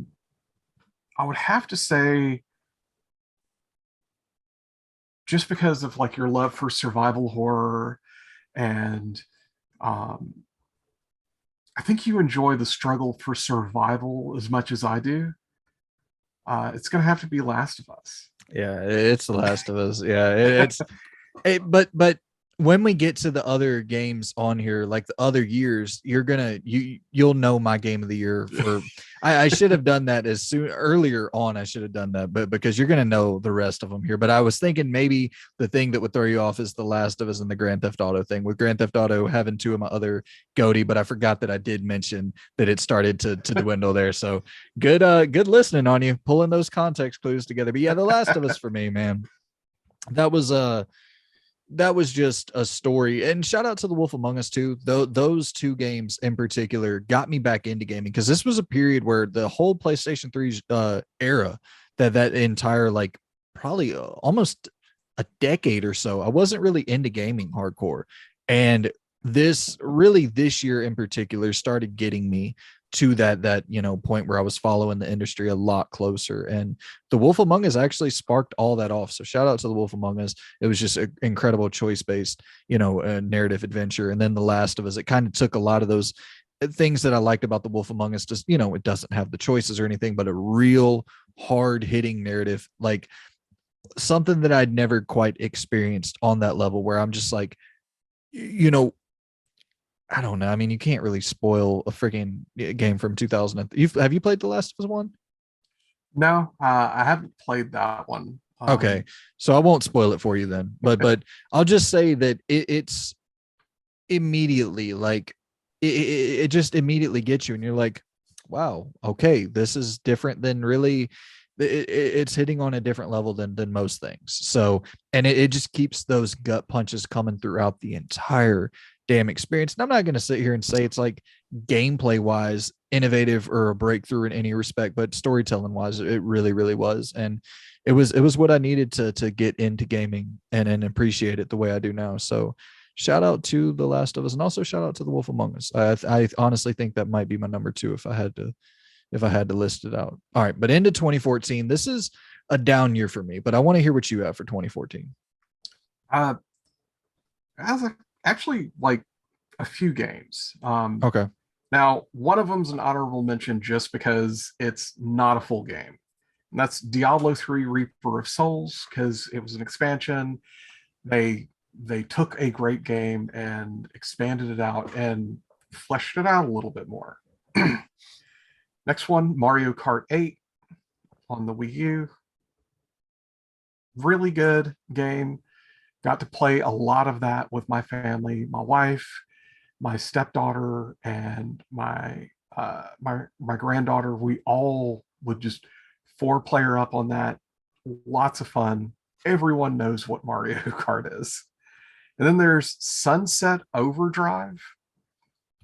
would have to say, just because of like your love for survival horror, and um, I think you enjoy the struggle for survival as much as I do. It's going to have to be Last of Us. Yeah, it's The Last of Us. Yeah, but when we get to the other games on here, like the other years, you'll know my game of the year for. I should have done that earlier on. I should have done that, but because you're gonna know the rest of them here. But I was thinking maybe the thing that would throw you off is The Last of Us and the Grand Theft Auto thing. With Grand Theft Auto having two of my other GOTY, but I forgot that I did mention that it started to dwindle there. So good listening on you, pulling those context clues together. But yeah, The Last of Us for me, man. That was just a story. And shout out to The Wolf Among Us too. Those two games in particular got me back into gaming, because this was a period where the whole PlayStation 3 era, that entire like probably almost a decade or so, I wasn't really into gaming hardcore. And this year in particular started getting me to that point where I was following the industry a lot closer. And The Wolf Among Us actually sparked all that off. So shout out to The Wolf Among Us. It was just an incredible choice-based, narrative adventure. And then The Last of Us, it kind of took a lot of those things that I liked about The Wolf Among Us. Just, it doesn't have the choices or anything, but a real hard-hitting narrative, like something that I'd never quite experienced on that level, where I'm just like, I don't know. I mean, you can't really spoil a freaking game from 2000. Have you played The Last of Us 1? No, I haven't played that one. Okay, so I won't spoil it for you then. But I'll just say that it's immediately like it just immediately gets you, and you're like, wow, okay, this is different than really. It's hitting on a different level than most things. So, and it just keeps those gut punches coming throughout the entire damn experience. And I'm not going to sit here and say it's like gameplay wise innovative or a breakthrough in any respect, but storytelling wise, it really, really was. And it was what I needed to get into gaming and appreciate it the way I do now. So shout out to The Last of Us, and also shout out to The Wolf Among Us. I honestly think that might be my number 2 if I had to list it out. All right, but into 2014, this is a down year for me, but I want to hear what you have for 2014. Actually like a few games. Okay. Now, one of them's an honorable mention just because it's not a full game. And that's Diablo 3 Reaper of Souls, because it was an expansion. They took a great game and expanded it out and fleshed it out a little bit more. Next one, Mario Kart 8 on the Wii U. Really good game. Got to play a lot of that with my family, my wife, my stepdaughter, and my granddaughter. We all would just 4-player up on that. Lots of fun. Everyone knows what Mario Kart is. And then there's Sunset Overdrive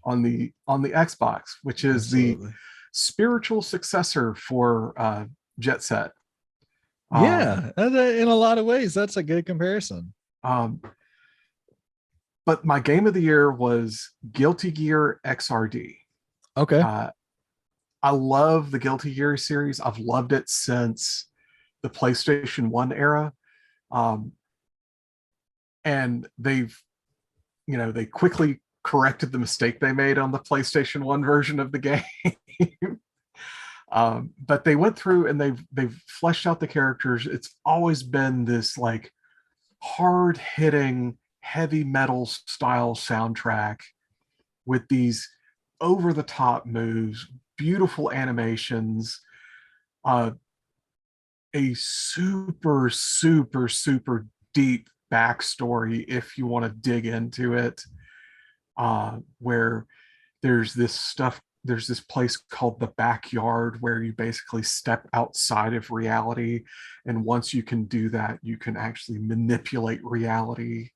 on the Xbox, which is Absolutely. the spiritual successor for Jet Set. Yeah, in a lot of ways, that's a good comparison. But my game of the year was Guilty Gear XRD. Okay. I love the Guilty Gear series. I've loved it since the PlayStation 1 era. And they quickly corrected the mistake they made on the PlayStation 1 version of the game. But they went through and they've fleshed out the characters. It's always been this like hard-hitting heavy metal style soundtrack with these over-the-top moves, beautiful animations, a super, super, super deep backstory if you want to dig into it, where there's this place called the Backyard where you basically step outside of reality, and once you can do that, you can actually manipulate reality.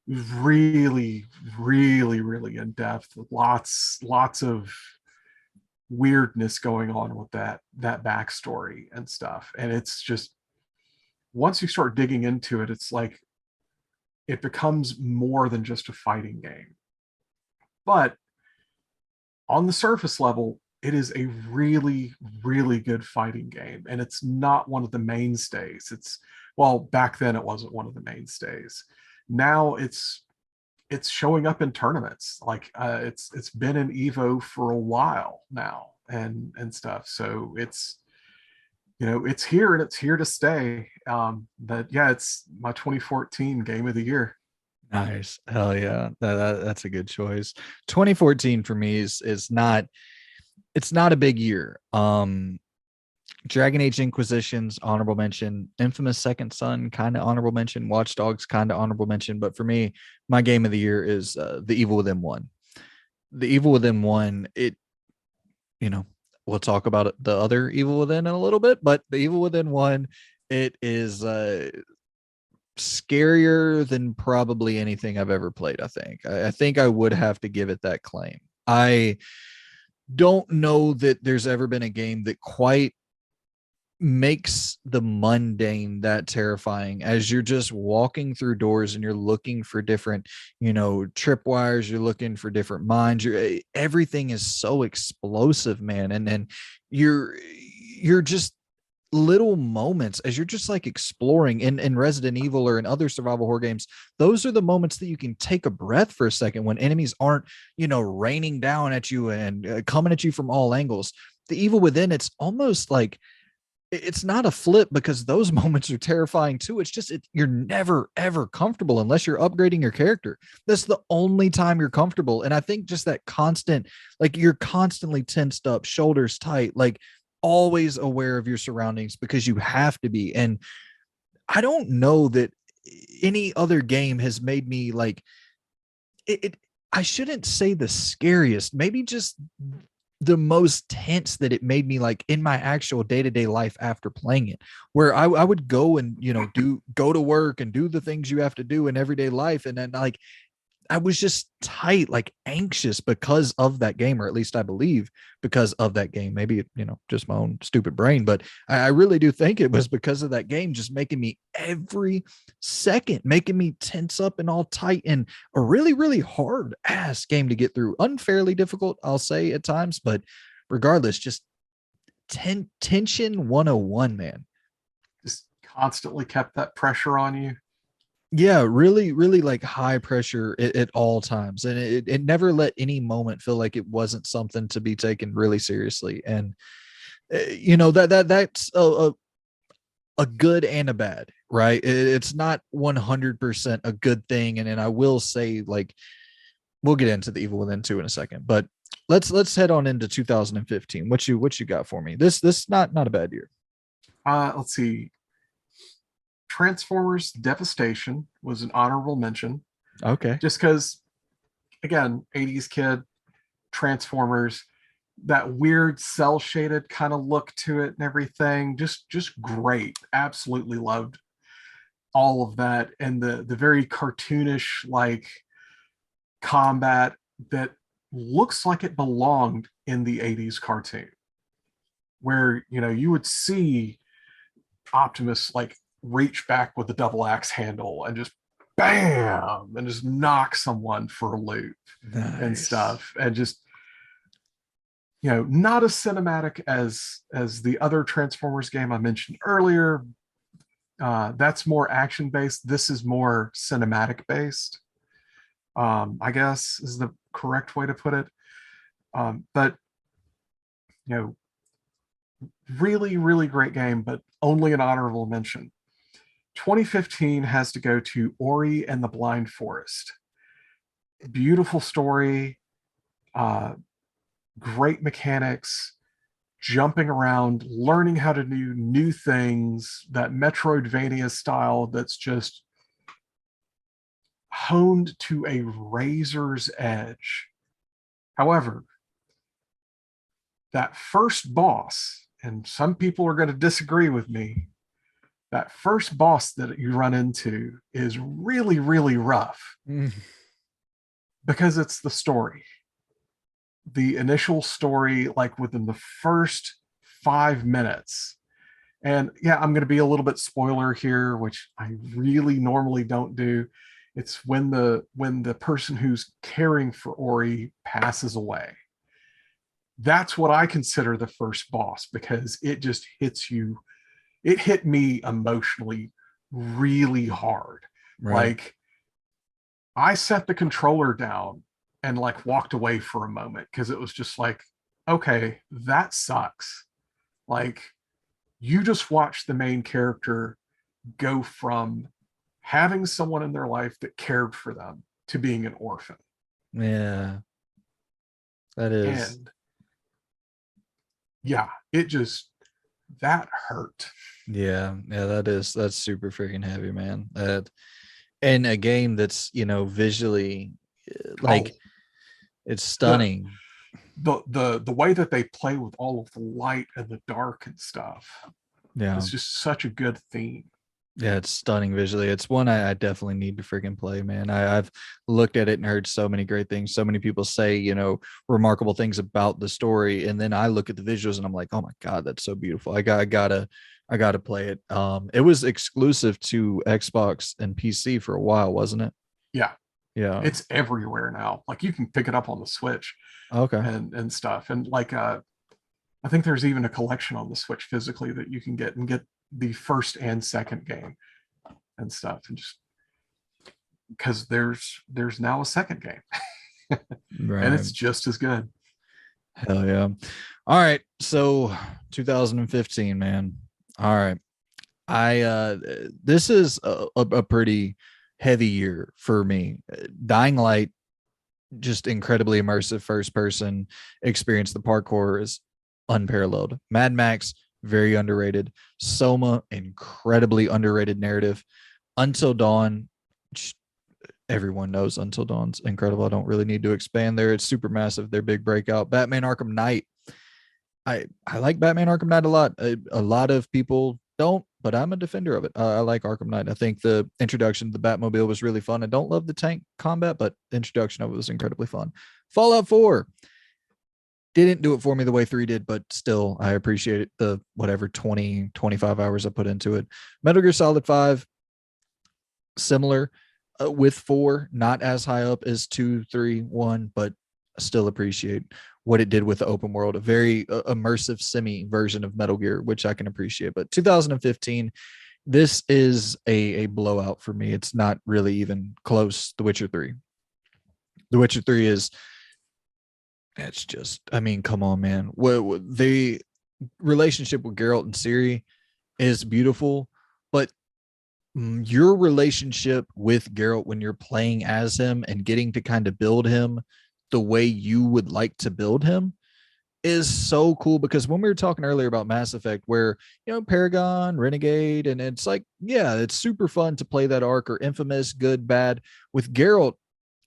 Really, really, really in depth. Lots of weirdness going on with that backstory and stuff. And it's just, once you start digging into it, it's like it becomes more than just a fighting game. But on the surface level, it is a really, really good fighting game. And it's not one of the mainstays. Well, back then it wasn't one of the mainstays. Now it's showing up in tournaments. Like it's been in Evo for a while now and stuff. So it's here, and it's here to stay. But yeah, it's my 2014 game of the year. Nice. Hell yeah. That's a good choice. 2014 for me is not, it's not a big year. Dragon Age Inquisitions, honorable mention. Infamous Second Son, kind of honorable mention. Watch Dogs, kind of honorable mention. But for me, my game of the year is The Evil Within 1. The Evil Within 1, we'll talk about the other Evil Within in a little bit, but The Evil Within 1, it is scarier than probably anything I've ever played. I think I would have to give it that claim. I don't know that there's ever been a game that quite makes the mundane that terrifying, as you're just walking through doors and you're looking for different tripwires, you're looking for different mines, everything is so explosive, man. And then you're just little moments as you're just like exploring in Resident Evil or in other survival horror games. Those are the moments that you can take a breath for a second when enemies aren't raining down at you and coming at you from all angles. The Evil Within, it's almost like it's not a flip, because those moments are terrifying too. It's just you're never ever comfortable unless you're upgrading your character. That's the only time you're comfortable. And I think just that constant, like you're constantly tensed up, shoulders tight, like always aware of your surroundings, because you have to be. And I don't know that any other game has made me like it. I shouldn't say the scariest, maybe just the most tense that it made me, like in my actual day-to-day life after playing it, where I would go and go to work and do the things you have to do in everyday life, and then like I was just tight, like anxious because of that game, or at least I believe because of that game. Maybe, just my own stupid brain, but I really do think it was because of that game just making me every second, making me tense up and all tight, and a really, really hard ass game to get through. Unfairly difficult, I'll say at times, but regardless, just tension 101, man. Just constantly kept that pressure on you. Yeah, really, really like high pressure at all times. And it never let any moment feel like it wasn't something to be taken really seriously. And that's a good and a bad, right? It's not 100% a good thing. And I will say, like, we'll get into the Evil Within 2 in a second, but let's head on into 2015. What you got for me? This not a bad year. Let's see. Transformers Devastation was an honorable mention. Okay. Just because, again, 80s kid, Transformers, that weird cell shaded kind of look to it and everything. Just great. Absolutely loved all of that. And the very cartoonish like combat that looks like it belonged in the 80s cartoon. Where, you would see Optimus like reach back with the double axe handle and just bam and just knock someone for a loop. Nice. And stuff, and just not as cinematic as the other Transformers game I mentioned earlier. That's more action based. This is more cinematic based, I guess is the correct way to put it. But really, really great game, but only an honorable mention. 2015 has to go to Ori and the Blind Forest. Beautiful story, great mechanics, jumping around, learning how to do new things, that Metroidvania style that's just honed to a razor's edge. However, that first boss, and some people are going to disagree with me, that first boss that you run into is really, really rough. Because it's the story. The initial story, like within the first 5 minutes. And yeah, I'm going to be a little bit spoiler here, which I really normally don't do. It's when the person who's caring for Ori passes away. That's what I consider the first boss, because it just hits you. It hit me emotionally really hard. Right. Like, I set the controller down and like walked away for a moment, because it was just like, okay, that sucks. Like, you just watched the main character go from having someone in their life that cared for them to being an orphan. Yeah. That is. And yeah, that hurt. Yeah, that's super freaking heavy, man. And a game that's visually like it's stunning. The way that they play with all of the light and the dark and stuff. Yeah, it's just such a good theme. Yeah, it's stunning visually. It's one I definitely need to freaking play, man. I've looked at it and heard so many great things. So many people say, remarkable things about the story. And then I look at the visuals and I'm like, oh my God, that's so beautiful. I gotta play it. It was exclusive to Xbox and PC for a while, wasn't it? Yeah. Yeah. It's everywhere now. Like, you can pick it up on the Switch. Okay. And stuff. And like, I think there's even a collection on the Switch physically that you can get the first and second game and stuff, and just because there's now a second game. Right. And it's just as good. Hell yeah. All right, so 2015, man. All right, this is a pretty heavy year for me. Dying Light, just incredibly immersive first person experience. The parkour is unparalleled. Mad Max, very underrated. Soma, incredibly underrated narrative. Until Dawn, everyone knows Until Dawn's incredible. I don't really need to expand there. It's super massive. Their big breakout. Batman Arkham Knight. I like Batman Arkham Knight a lot. A lot of people don't but I'm a defender of it. I like Arkham Knight. I think the introduction to the Batmobile was really fun. I don't love the tank combat, but the introduction of it was incredibly fun. Fallout 4 didn't do it for me the way 3 did, but still, I appreciate it. The whatever 20, 25 hours I put into it. Metal Gear Solid 5, similar with 4, not as high up as 2, 3, 1, but I still appreciate what it did with the open world, a very immersive semi version of Metal Gear, which I can appreciate. But 2015, this is a blowout for me. It's not really even close. The Witcher 3. The Witcher 3 is, it's just, I mean, come on, man. The relationship with Geralt and Ciri is beautiful, but your relationship with Geralt when you're playing as him and getting to kind of build him the way you would like to build him is so cool. Because when we were talking earlier about Mass Effect, where, you know, Paragon, Renegade, and it's like, yeah, it's super fun to play that arc, or Infamous, good, bad. With Geralt,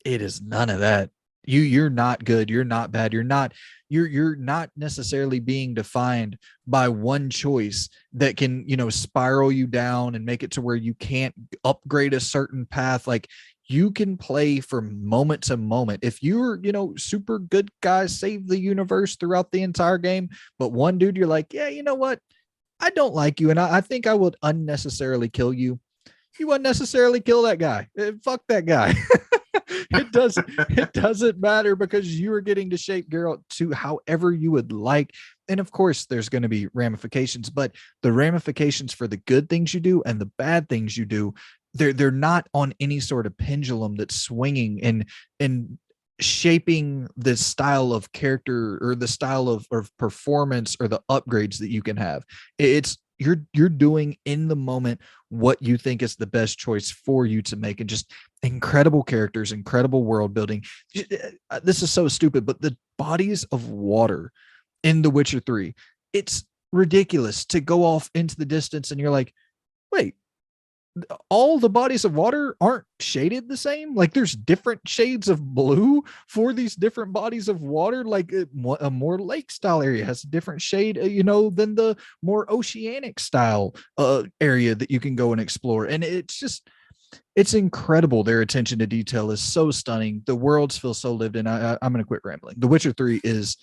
it is none of that. You're not good, you're not bad, you're not necessarily being defined by one choice that can, you know, spiral you down and make it to where you can't upgrade a certain path. Like, you can play from moment to moment. If you're, you know, super good guys, save the universe throughout the entire game, but one dude you're like, yeah, you know what, I don't like you, and I think I would unnecessarily kill you. You unnecessarily kill that guy. Fuck that guy. It doesn't matter, because you are getting to shape Geralt to however you would like. And of course, there's going to be ramifications, but the ramifications for the good things you do and the bad things you do, they're not on any sort of pendulum that's swinging and shaping the style of character or the style of performance or the upgrades that you can have. It's you're doing in the moment what you think is the best choice for you to make. And just incredible characters, incredible world building. This is so stupid, but the bodies of water in The Witcher 3, it's ridiculous to go off into the distance and you're like, wait, all the bodies of water aren't shaded the same. Like, there's different shades of blue for these different bodies of water. Like, a more lake style area has a different shade, you know, than the more oceanic style area that you can go and explore. And it's just, it's incredible. Their attention to detail is so stunning. The worlds feel so lived in. I'm going to quit rambling. The Witcher 3 is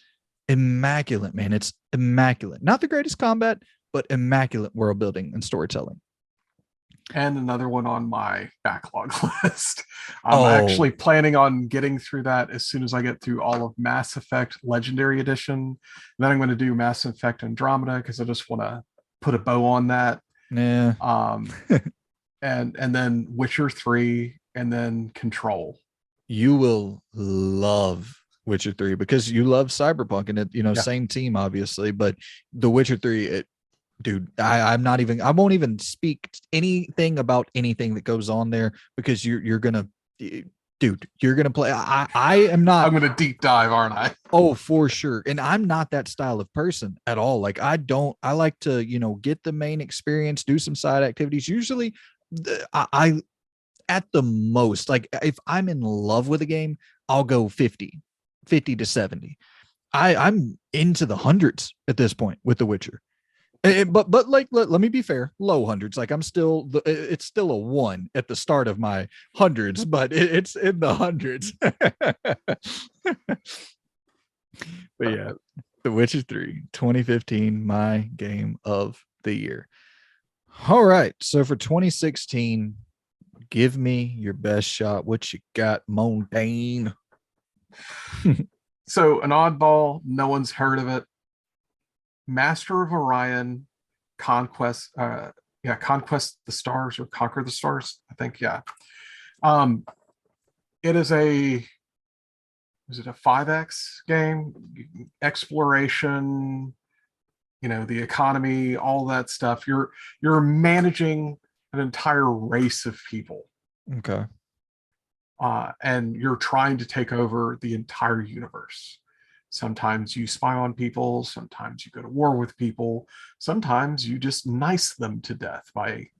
immaculate, man. It's immaculate. Not the greatest combat, but immaculate world building and storytelling. And another one on my backlog list. I'm actually planning on getting through that as soon as I get through all of Mass Effect Legendary Edition. And then I'm going to do Mass Effect Andromeda, because I just want to put a bow on that. Yeah. And then Witcher 3, and then Control. You will love Witcher 3 because you love Cyberpunk, and it, you know, same team obviously, but The Witcher 3, dude, I won't even speak anything about anything that goes on there, because you're gonna play. I am not. I'm gonna deep dive, aren't I? Oh, for sure. And I'm not that style of person at all. Like, I like to, you know, get the main experience, do some side activities. Usually I at the most, like, if I'm in love with a game, I'll go 50 to 70. I'm into the hundreds at this point with The Witcher. But like, let me be fair, low hundreds. Like, it's still a 1 at the start of my hundreds, but it's in the hundreds. But yeah, The Witcher 3 2015, my game of the year. All right, so for 2016, give me your best shot. What you got, Montaigne? So, an oddball, no one's heard of it. Master of Orion, Conquest the Stars, or Conquer the Stars, I think. Yeah. It is a 5X game? Exploration, you know, the economy, all that stuff. You're managing an entire race of people. Okay. And you're trying to take over the entire universe. Sometimes you spy on people, sometimes you go to war with people, sometimes you just nice them to death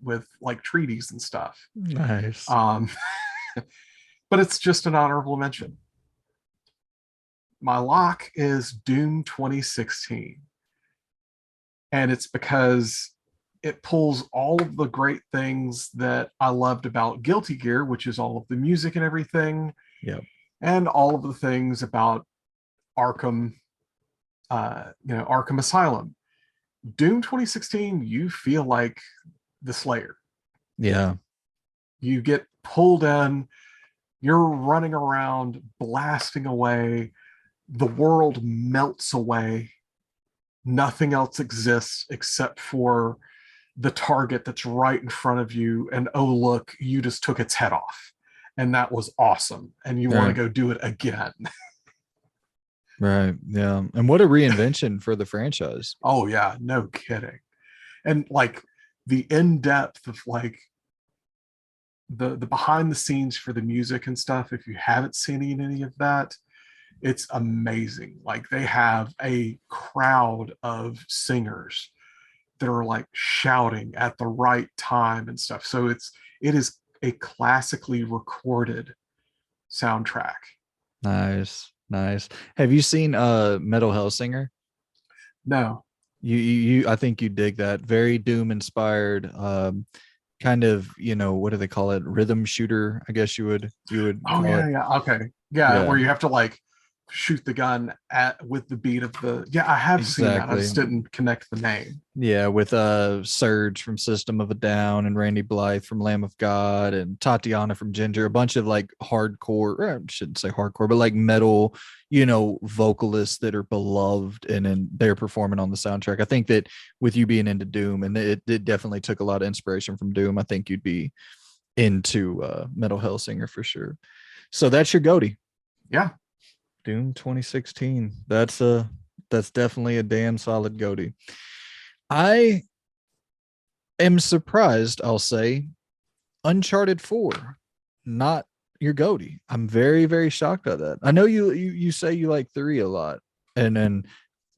with like treaties and stuff. Nice. But it's just an honorable mention. My lock is Doom 2016. And it's because it pulls all of the great things that I loved about Guilty Gear, which is all of the music and everything, Yep. and all of the things about Arkham, Arkham Asylum. Doom 2016, you feel like the Slayer. Yeah. You get pulled in, you're running around, blasting away, the world melts away. Nothing else exists except for the target that's right in front of you. And oh, look, you just took its head off. And that was awesome. And you want to go do it again. Right. Yeah. And what a reinvention for the franchise. Oh, yeah. No kidding. And like the in-depth of like the behind the scenes for the music and stuff, if you haven't seen any of that, it's amazing. Like they have a crowd of singers that are like shouting at the right time and stuff. So it is a classically recorded soundtrack. Nice. Have you seen Metal Hellsinger? No. You I think you dig that. Very Doom inspired, kind of, what do they call it? Rhythm shooter, I guess you would Oh, call yeah, it. yeah. Okay. Yeah, where you have to like shoot the gun with the beat of the I have seen that. I just didn't connect the name. Yeah, with Surge from System of a Down and Randy Blythe from Lamb of God and Tatiana from Ginger, a bunch of like hardcore, or I shouldn't say hardcore, but like metal, vocalists that are beloved, and they're performing on the soundtrack. I think that with you being into Doom, and it definitely took a lot of inspiration from Doom, I think you'd be into Metal Hellsinger for sure. So that's your GOTY. Yeah. Doom 2016. That's definitely a damn solid GOTY. I am surprised, I'll say, Uncharted 4, not your GOTY. I'm very, very shocked by that. I know you say you like 3 a lot, and then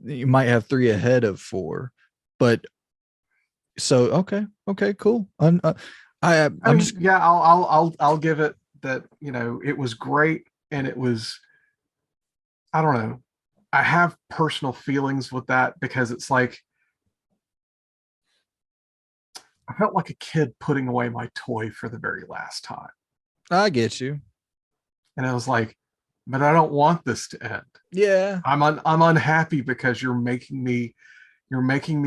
you might have 3 ahead of 4, but so okay, cool. I'm just I'll give it that. It was great, and it was, I don't know. I have personal feelings with that because it's like I felt like a kid putting away my toy for the very last time. I get you. And I was like, but I don't want this to end. Yeah. I'm unhappy because you're making me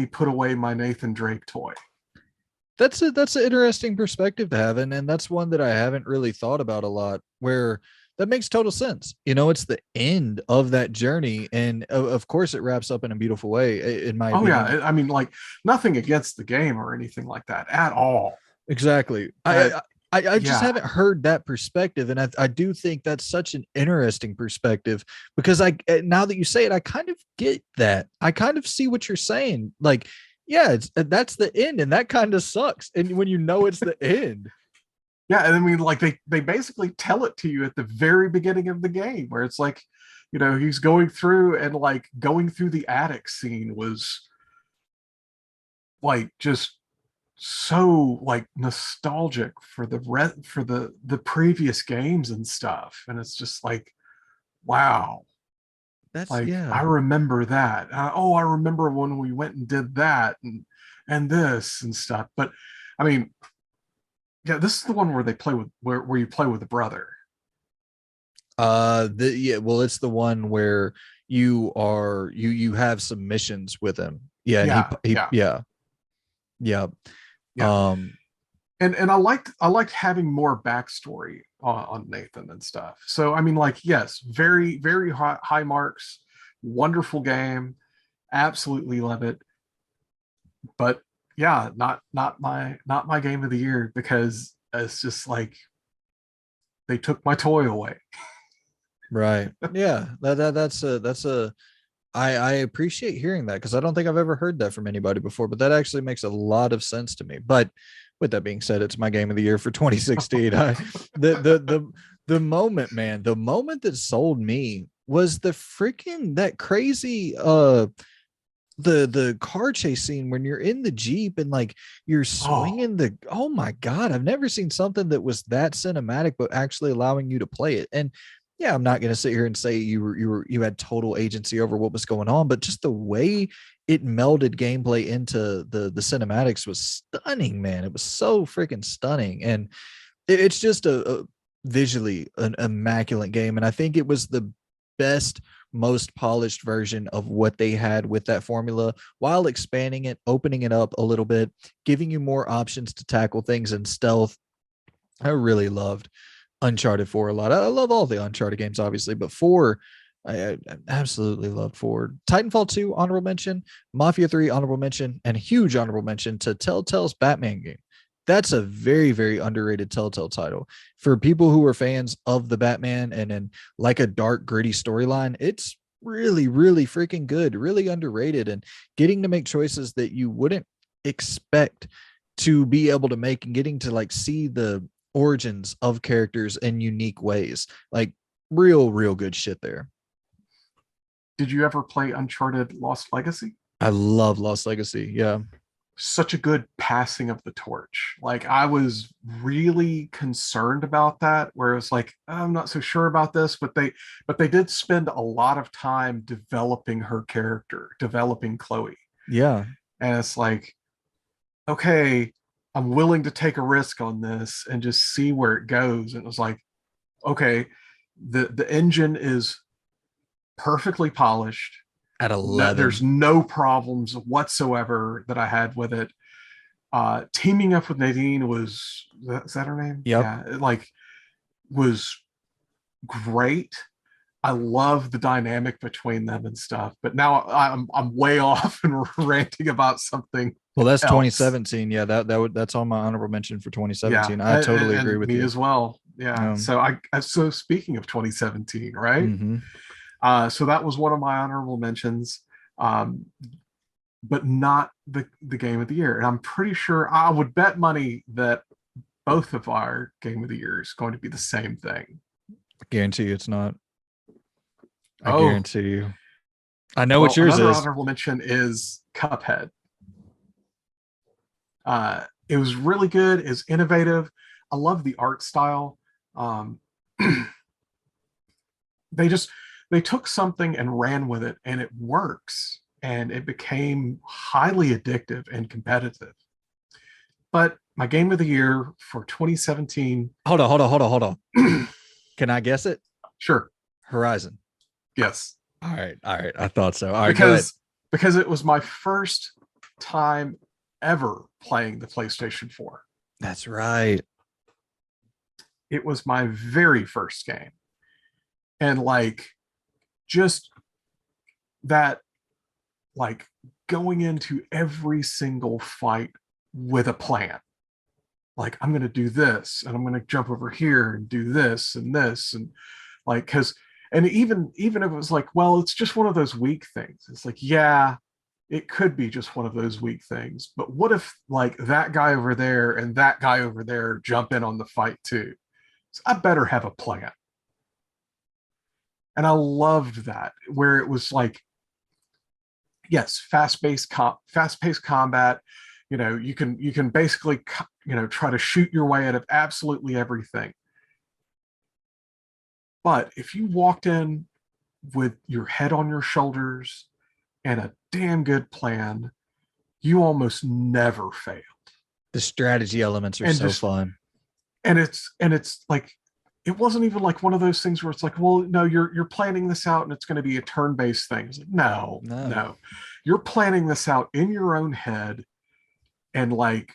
put away my Nathan Drake toy. That's an interesting perspective to have, and that's one that I haven't really thought about a lot, where that makes total sense. It's the end of that journey, and of course it wraps up in a beautiful way, in my opinion. Yeah, I mean, like, nothing against the game or anything like that at all. Exactly. I just haven't heard that perspective, and I do think that's such an interesting perspective, because now that you say it, I kind of get that. I kind of see what you're saying. Like, yeah, that's the end, and that kind of sucks. And when it's the end. Yeah, and I mean, like they basically tell it to you at the very beginning of the game, where it's like, he's going through, and like going through the attic scene was like just so like nostalgic for the previous games and stuff, and it's just like, wow. That's like, yeah. I remember that. I remember when we went and did that and this and stuff. But I mean, yeah, this is the one where they play with where you play with the brother. Well, it's the one where you have some missions with him. Yeah. Yeah. And I liked having more backstory on Nathan and stuff. So I mean, like, yes, very, very high marks, wonderful game, absolutely love it. But yeah, not my game of the year, because it's just like they took my toy away. Right. Yeah. I appreciate hearing that, because I don't think I've ever heard that from anybody before, but that actually makes a lot of sense to me. But with that being said, it's my game of the year for 2016. The moment, man, the moment that sold me was that crazy the car chase scene when you're in the Jeep and like you're swinging oh my God, I've never seen something that was that cinematic but actually allowing you to play it. And yeah, I'm not going to sit here and say you had total agency over what was going on, but just the way it melded gameplay into the cinematics was stunning, man. It was so freaking stunning, and it's just a visually an immaculate game, and I think it was the best, most polished version of what they had with that formula, while expanding it, opening it up a little bit, giving you more options to tackle things in stealth. I really loved Uncharted 4 a lot. I love all the Uncharted games, obviously, but 4, I absolutely loved 4. Titanfall 2, honorable mention. Mafia 3, honorable mention. And a huge honorable mention to Telltale's Batman game. That's a very, very underrated Telltale title. For people who are fans of the Batman and like a dark, gritty storyline, it's really, really freaking good, really underrated, and getting to make choices that you wouldn't expect to be able to make, and getting to like see the origins of characters in unique ways. Like real good shit there. Did you ever play Uncharted Lost Legacy? I love Lost Legacy. Yeah. Such a good passing of the torch. Like I was really concerned about that, where it was like, I'm not so sure about this, but they did spend a lot of time developing her character, developing Chloe. Yeah. And it's like, okay, I'm willing to take a risk on this and just see where it goes. And it was like, okay, the engine is perfectly polished. At No, 11. there's no problems whatsoever that I had with it. Teaming up with Nadine was, is that her name? Yep. Yeah, it, like, was great. I love the dynamic between them and stuff. But now I'm way off and ranting about something. Well, that's else. 2017. Yeah, that's on my honorable mention for 2017. Yeah, I totally agree and with me you as well. Yeah. So speaking of 2017, right? Mm-hmm. So that was one of my honorable mentions, but not the game of the year. And I'm pretty sure I would bet money that both of our game of the year is going to be the same thing. I guarantee you it's not. I Oh, guarantee you. I know what yours another is. honorable mention is Cuphead. It was really good. It's innovative. I love the art style. They took something and ran with it, and it works, and it became highly addictive and competitive. But my game of the year for 2017. Hold on. Can I guess it? Sure. Horizon. Yes. All right. I thought so. All right. Because it was my first time ever playing the PlayStation 4. That's right. It was my very first game. And like, just that, like, going into every single fight with a plan. Like, I'm going to do this, and I'm going to jump over here and do this, and like, and even if it was like, well, it's just one of those weak things. It's like, yeah, it could be just one of those weak things. But what if like that guy over there and that guy over there jump in on the fight too? So I better have a plan. And I loved that, where it was like, yes, fast-paced combat. You can basically, try to shoot your way out of absolutely everything. But if you walked in with your head on your shoulders and a damn good plan, you almost never failed. The strategy elements are so fun. And it's like, it wasn't even like one of those things where it's like, well, no, you're planning this out and it's going to be a turn-based thing. It's like, no. You're planning this out in your own head and like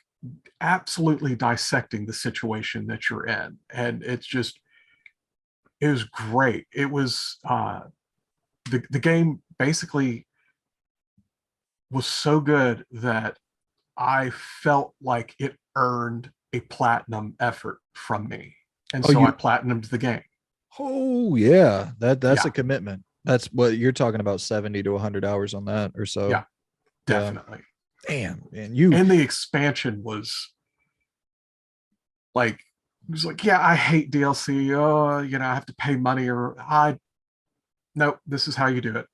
absolutely dissecting the situation that you're in. And it was great. It was the game basically was so good that I felt like it earned a platinum effort from me. And I platinumed the game. Oh yeah, that's a commitment. That's what you're talking about, 70 to 100 hours on that or so. Yeah, definitely. Damn, man, and the expansion was like, it was like, yeah, I hate DLC. Oh, I have to pay money, or no, this is how you do it.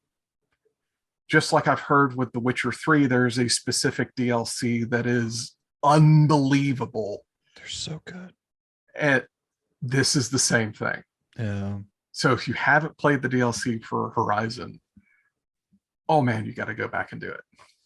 Just like I've heard with The Witcher 3, there's a specific DLC that is unbelievable. They're so good. And this is the same thing. Yeah. So if you haven't played the DLC for Horizon, oh man, you got to go back and do it.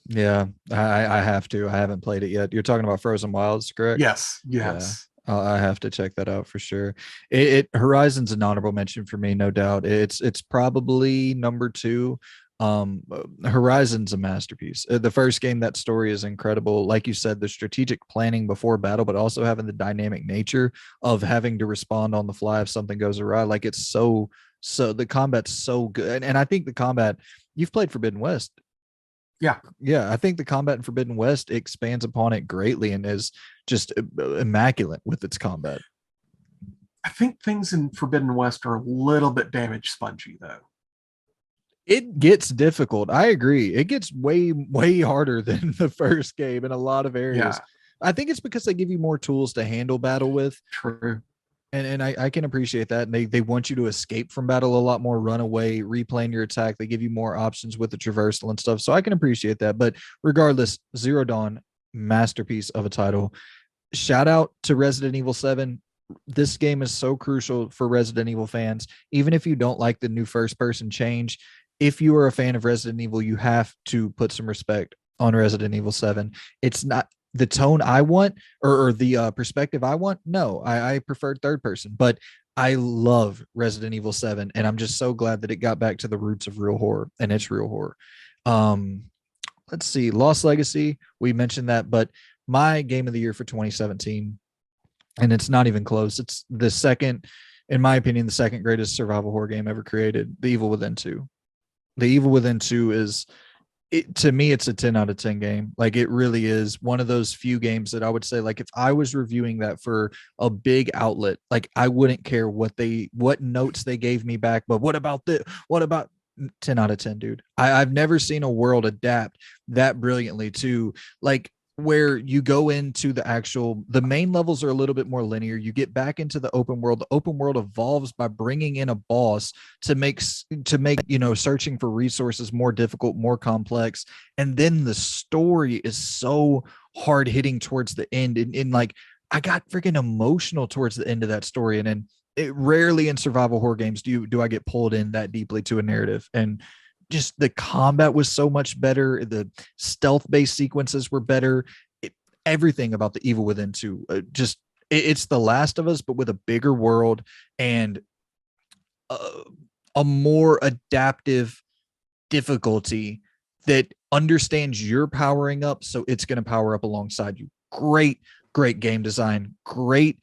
Yeah, I have to. I haven't played it yet. You're talking about Frozen Wilds, correct? Yes, Yeah. yes. I have to check that out for sure. It Horizon's an honorable mention for me, no doubt. It's probably number two. Horizon's a masterpiece. The first game, that story is incredible. Like you said, the strategic planning before battle, but also having the dynamic nature of having to respond on the fly if something goes awry. Like it's so the combat's so good, and I think the combat. You've played Forbidden West. Yeah. Yeah, I think the combat in Forbidden West expands upon it greatly and is just immaculate with its combat. I think things in Forbidden West are a little bit damage spongy though. It gets difficult. I agree. It gets way harder than the first game in a lot of areas. Yeah. I think it's because they give you more tools to handle battle with. True. And I can appreciate that. And they want you to escape from battle a lot more, run away, replan your attack. They give you more options with the traversal and stuff. So I can appreciate that. But regardless, Zero Dawn, masterpiece of a title. Shout out to Resident Evil 7. This game is so crucial for Resident Evil fans. Even if you don't like the new first person change, if you are a fan of Resident Evil, you have to put some respect on Resident Evil 7. It's not the tone I want or the perspective I want. No, I prefer third person, but I love Resident Evil 7, and I'm just so glad that it got back to the roots of real horror, and it's real horror. Let's see, Lost Legacy, we mentioned that, but my game of the year for 2017, and it's not even close. It's the second, in my opinion, the second greatest survival horror game ever created, The Evil Within 2. The Evil Within 2 is, to me, it's a 10 out of 10 game. Like it really is one of those few games that I would say, like if I was reviewing that for a big outlet, like I wouldn't care what notes they gave me back, but what about 10 out of 10, dude. I've never seen a world adapt that brilliantly to, like, where you go into the main levels are a little bit more linear. You get back into the open world. The open world evolves by bringing in a boss to make searching for resources more difficult, more complex. And then the story is so hard hitting towards the end. And like, I got freaking emotional towards the end of that story. And then rarely in survival horror games do I get pulled in that deeply to a narrative. And just the combat was so much better. The stealth-based sequences were better. Everything about the Evil Within 2, it's The Last of Us, but with a bigger world and a more adaptive difficulty that understands you're powering up, so it's going to power up alongside you. Great game design. Great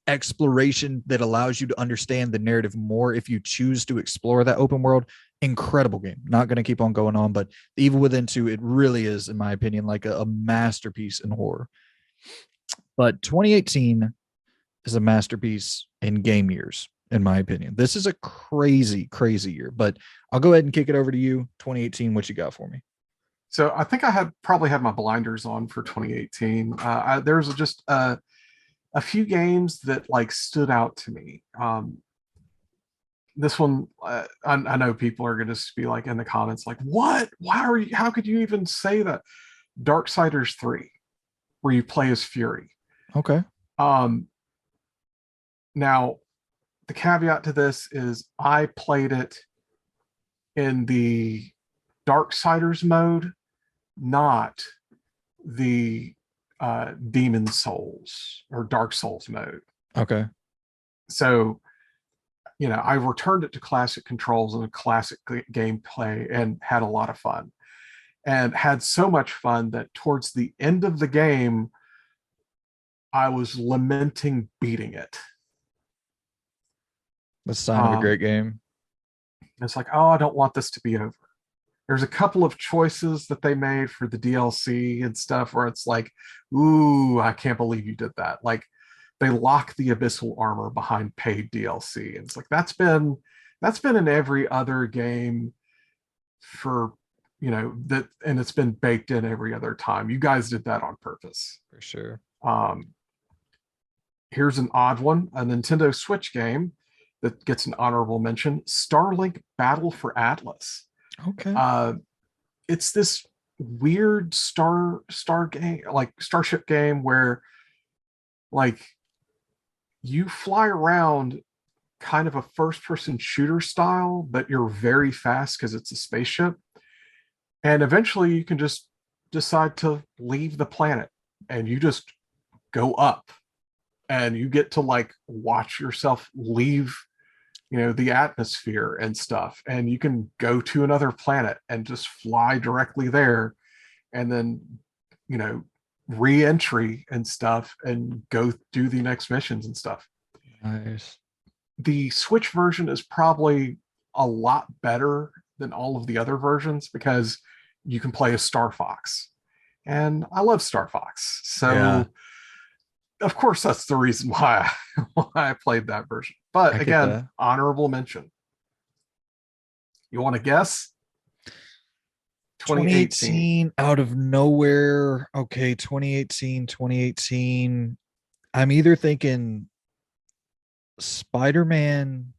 exploration that allows you to understand the narrative more if you choose to explore that open world. Incredible game. Not going to keep on going on, but The Evil Within 2, it really is, in my opinion, like a masterpiece in horror. But 2018 is a masterpiece in game years, in my opinion. This is a crazy year, but I'll go ahead and kick it over to you. 2018, what you got for me? So I think I probably had my blinders on for 2018. There's just a few games that like stood out to me. This one, I know people are going to be like in the comments, like, what? How could you even say that? Darksiders 3, where you play as Fury. Okay. Now, the caveat to this is I played it in the Darksiders mode, not the Demon Souls or Dark Souls mode. Okay. So, I returned it to classic controls and a classic gameplay and had a lot of fun. And had so much fun that towards the end of the game, I was lamenting beating it. The sign of a great game. It's like, oh, I don't want this to be over. There's a couple of choices that they made for the DLC and stuff where it's like, ooh, I can't believe you did that. Like, they lock the abyssal armor behind paid DLC. And it's like, that's been in every other game for, that, and it's been baked in every other time. You guys did that on purpose. For sure. Here's an odd one, a Nintendo Switch game that gets an honorable mention, Starlink Battle for Atlas. Okay. It's this weird star game, like starship game where like you fly around kind of a first-person shooter style, but you're very fast because it's a spaceship. And eventually you can just decide to leave the planet and you just go up and you get to like watch yourself leave, the atmosphere and stuff. And you can go to another planet and just fly directly there and then, re-entry and stuff and go do the next missions and stuff. Nice. The Switch version is probably a lot better than all of the other versions because you can play as Star Fox. And I love Star Fox. So, Yeah. of course, that's the reason why I played that version. But I get again, that. honorable mention. You want to guess? 2018 out of nowhere. Okay, 2018. I'm either thinking Spider-Man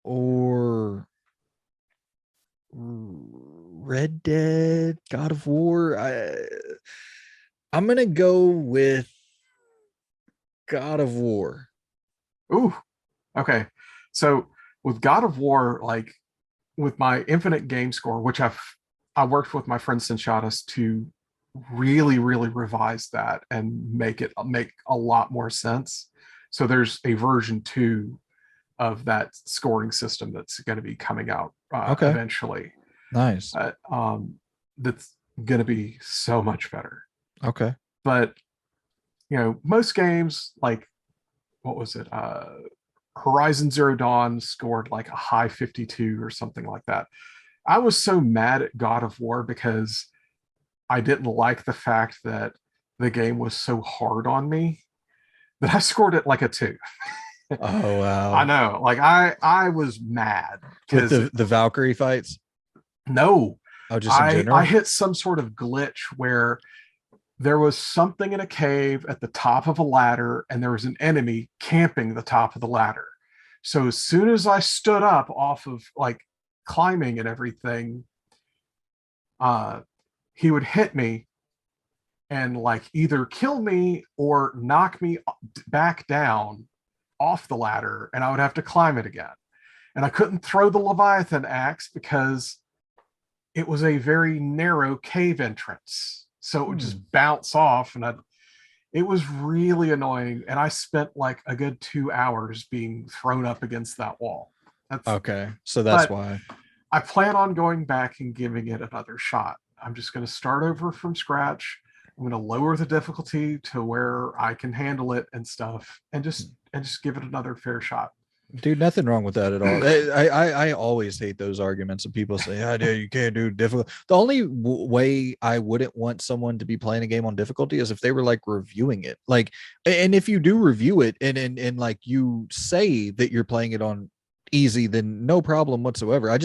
or Red Dead, God of War. I'm gonna go with God of War. Ooh, okay. So with God of War, like with my infinite game score, which I worked with my friend Senchatus to really, really revise that and make a lot more sense. So there's a version 2 of that scoring system that's going to be coming out eventually. Nice. That's going to be so much better. Okay. But most games, like what was it? Horizon Zero Dawn scored like a high 52 or something like that. I was so mad at God of War because I didn't like the fact that the game was so hard on me that I scored it like a 2. Oh wow. I know. Like I was mad with the Valkyrie fights. No. Oh, just in general? I hit some sort of glitch where there was something in a cave at the top of a ladder and there was an enemy camping the top of the ladder. So as soon as I stood up off of like climbing and everything, he would hit me and like either kill me or knock me back down off the ladder, and I would have to climb it again. And I couldn't throw the Leviathan axe because it was a very narrow cave entrance. So it would just bounce off, and it was really annoying. And I spent like a good 2 hours being thrown up against that wall. Okay. So that's why. I plan on going back and giving it another shot. I'm just going to start over from scratch. I'm going to lower the difficulty to where I can handle it and stuff, and just give it another fair shot. Dude, nothing wrong with that at all. I always hate those arguments of people say, "Oh, dude, you can't do difficult." The only way I wouldn't want someone to be playing a game on difficulty is if they were like reviewing it. Like, and if you do review it and like you say that you're playing it on easy, then no problem whatsoever. I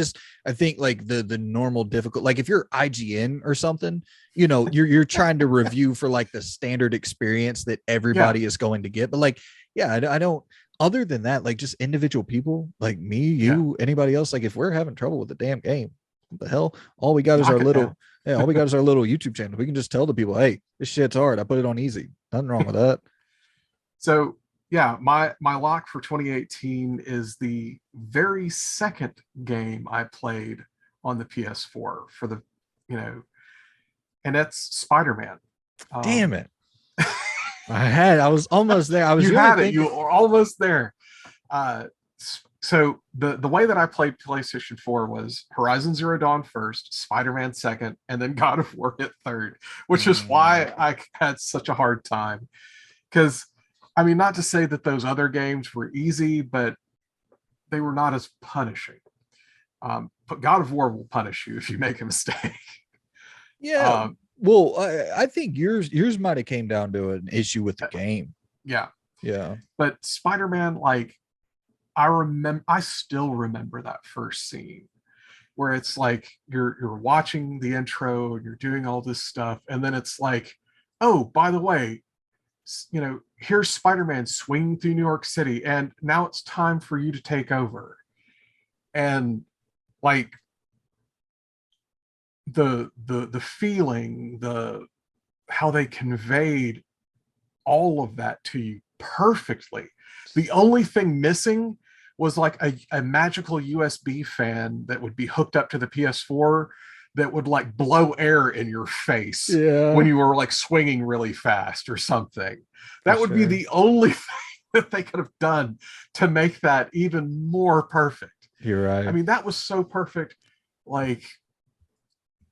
think like the normal difficult, like if you're IGN or something, you're trying to review for like the standard experience that everybody is going to get. But like, I don't, other than that, like just individual people like me, you, anybody else, like if we're having trouble with the damn game, what the hell, all we got is our little YouTube channel. We can just tell the people, hey, this shit's hard, I put it on easy. Nothing wrong with that. So yeah, my lock for 2018 is the very second game I played on the PS4 for the, and that's Spider-Man. Damn it. I was almost there. I was you were almost there. So the way that I played PlayStation 4 was Horizon Zero Dawn first, Spider-Man second, and then God of War hit third, which is why I had such a hard time. Because I mean, not to say that those other games were easy, but they were not as punishing. But God of War will punish you if you make a mistake. Yeah. Well, I think yours might have came down to an issue with the game. Yeah. Yeah. But Spider-Man, like, I still remember that first scene where it's like you're watching the intro and you're doing all this stuff, and then it's like, oh, by the way, here's Spider-Man swinging through New York City, and now it's time for you to take over. And like the feeling, how they conveyed all of that to you perfectly. The only thing missing was like a magical USB fan that would be hooked up to the PS4 that would like blow air in your face when you were like swinging really fast or something. That would be the only thing that they could have done to make that even more perfect. You're right. I mean, that was so perfect. Like,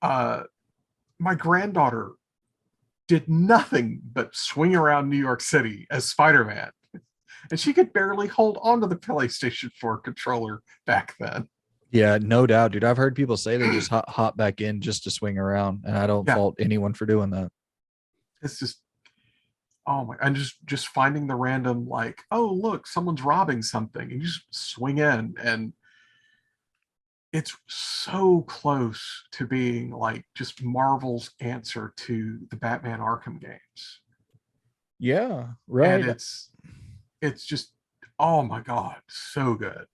my granddaughter did nothing but swing around New York City as Spider-Man. And she could barely hold onto the PlayStation 4 controller back then. Yeah, no doubt, dude. I've heard people say they just hop back in just to swing around, and I don't fault anyone for doing that. It's just, oh my, and just finding the random, like, oh, look, someone's robbing something, and you just swing in, and it's so close to being like just Marvel's answer to the Batman Arkham games. Yeah, right. And it's just, oh my God, so good.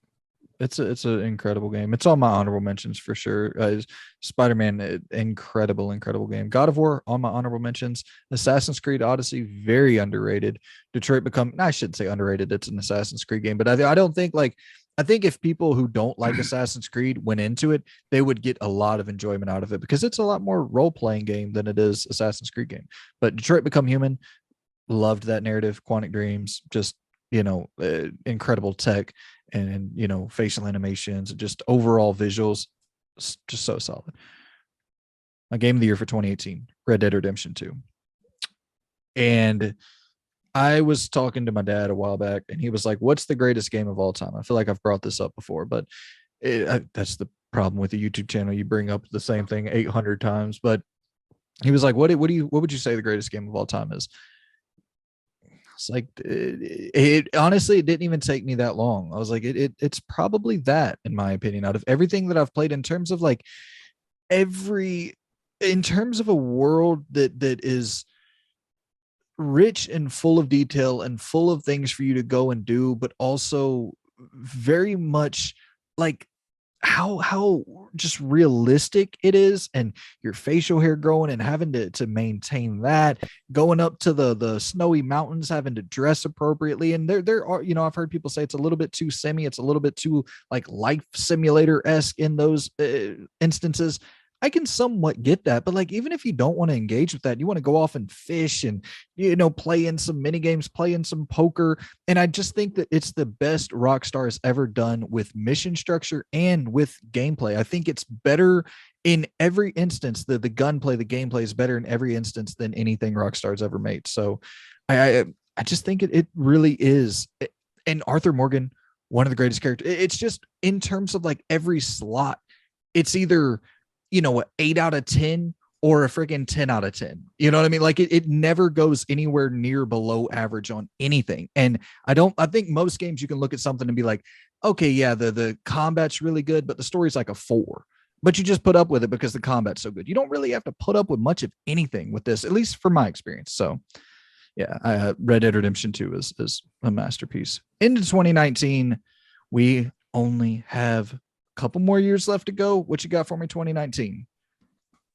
It's an incredible game. It's on my honorable mentions for sure. Spider-Man, incredible game. God of War on my honorable mentions. Assassin's Creed Odyssey, very underrated. Detroit Become, I shouldn't say underrated. It's an Assassin's Creed game, but I don't think like, I think if people who don't like Assassin's Creed went into it, they would get a lot of enjoyment out of it because it's a lot more role-playing game than it is Assassin's Creed game. But Detroit Become Human, loved that narrative. Quantic Dreams, just, incredible tech and, facial animations and just overall visuals, just so solid. My game of the year for 2018, Red Dead Redemption 2. And I was talking to my dad a while back and he was like, what's the greatest game of all time? I feel like I've brought this up before, but that's the problem with the YouTube channel. You bring up the same thing 800 times, but he was like, what would you say the greatest game of all time is? It's like, it honestly, it didn't even take me that long. I was like, it's probably that, in my opinion, out of everything that I've played in terms of like in terms of a world that is rich and full of detail and full of things for you to go and do, but also very much like how just realistic it is, and your facial hair growing and having to maintain that, going up to the snowy mountains, having to dress appropriately. And there are, I've heard people say it's a little bit too it's a little bit too like life simulator-esque in those instances. I can somewhat get that, but like, even if you don't want to engage with that, you want to go off and fish and, play in some mini games, play in some poker. And I just think that it's the best Rockstar has ever done with mission structure and with gameplay. I think it's better in every instance. The gunplay, the gameplay is better in every instance than anything Rockstar's ever made. So I just think it really is. And Arthur Morgan, one of the greatest characters. It's just in terms of like every slot, it's either, an 8 out of 10 or a freaking 10 out of 10. You know what I mean? Like it never goes anywhere near below average on anything. And I think most games you can look at something and be like, okay, yeah, the combat's really good, but the story's like a 4. But you just put up with it because the combat's so good. You don't really have to put up with much of anything with this, at least for my experience. So yeah, Red Dead Redemption 2 is a masterpiece. Into 2019, we only have couple more years left to go. What you got for me 2019?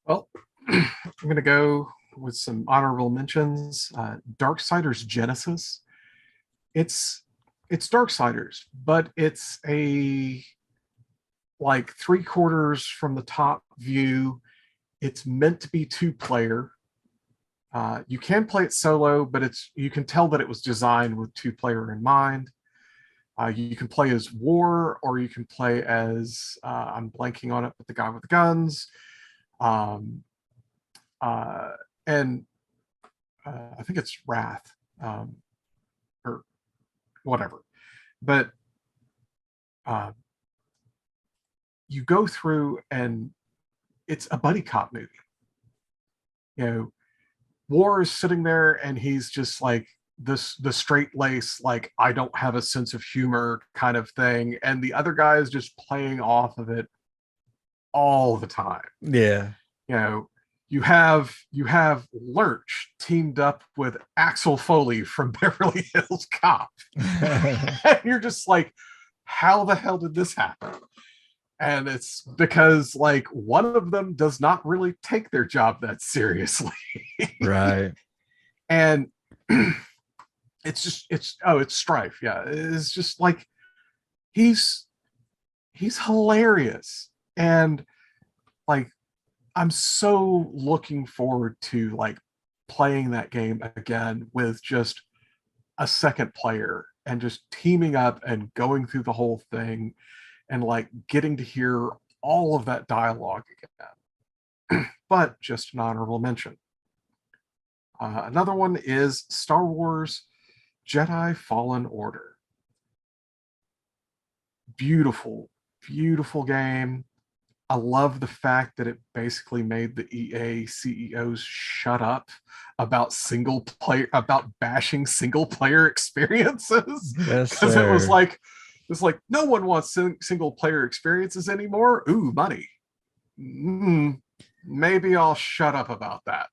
Well, I'm going to go with some honorable mentions. Darksiders Genesis. It's Darksiders, but it's a like 3/4 from the top view. It's meant to be 2-player. You can play it solo, but you can tell that it was designed with 2-player in mind. You can play as War, or you can play as, I'm blanking on it, but the guy with the guns. And I think it's Wrath, or whatever. But you go through and it's a buddy cop movie. War is sitting there and he's just like, the straight lace, like, I don't have a sense of humor kind of thing, and the other guy is just playing off of it all the time. Yeah. You have Lurch teamed up with Axel Foley from Beverly Hills Cop. And you're just like, how the hell did this happen? And it's because like one of them does not really take their job that seriously. Right. And it's Strife. Yeah. It's just like, he's hilarious. And like, I'm so looking forward to like playing that game again with just a second player and just teaming up and going through the whole thing and like getting to hear all of that dialogue again. But just an honorable mention. Another one is Star Wars Jedi Fallen Order. Beautiful, beautiful game. I love the fact that it basically made the EA CEOs shut up about bashing single player experiences. Yes, Because it was sir. like, no one wants single player experiences anymore. Ooh, money. Maybe I'll shut up about that.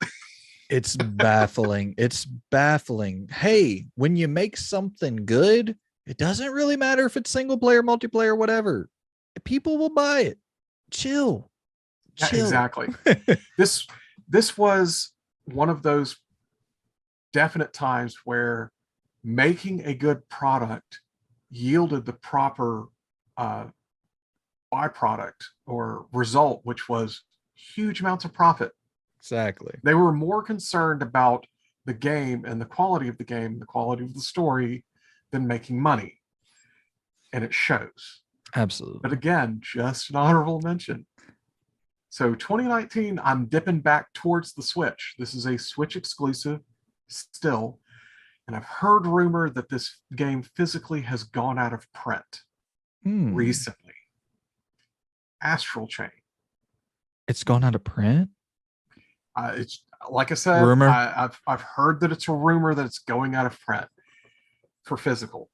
It's baffling. It's baffling. Hey, when you make something good, it doesn't really matter if it's single player, multiplayer, whatever. People will buy it. Chill. Yeah, Chill. exactly. This was one of those definite times where making a good product yielded the proper byproduct or result, which was huge amounts of profit. Exactly. They were more concerned about the game and the quality of the game, the quality of the story, than making money. And it shows. Absolutely. But again, just an honorable mention. So 2019, I'm dipping back towards the Switch. This is a Switch exclusive still. And I've heard rumor that this game physically has gone out of print recently. Astral Chain. It's gone out of print? It's like I said, Rumor? I've heard that it's a rumor that it's going out of print for physical.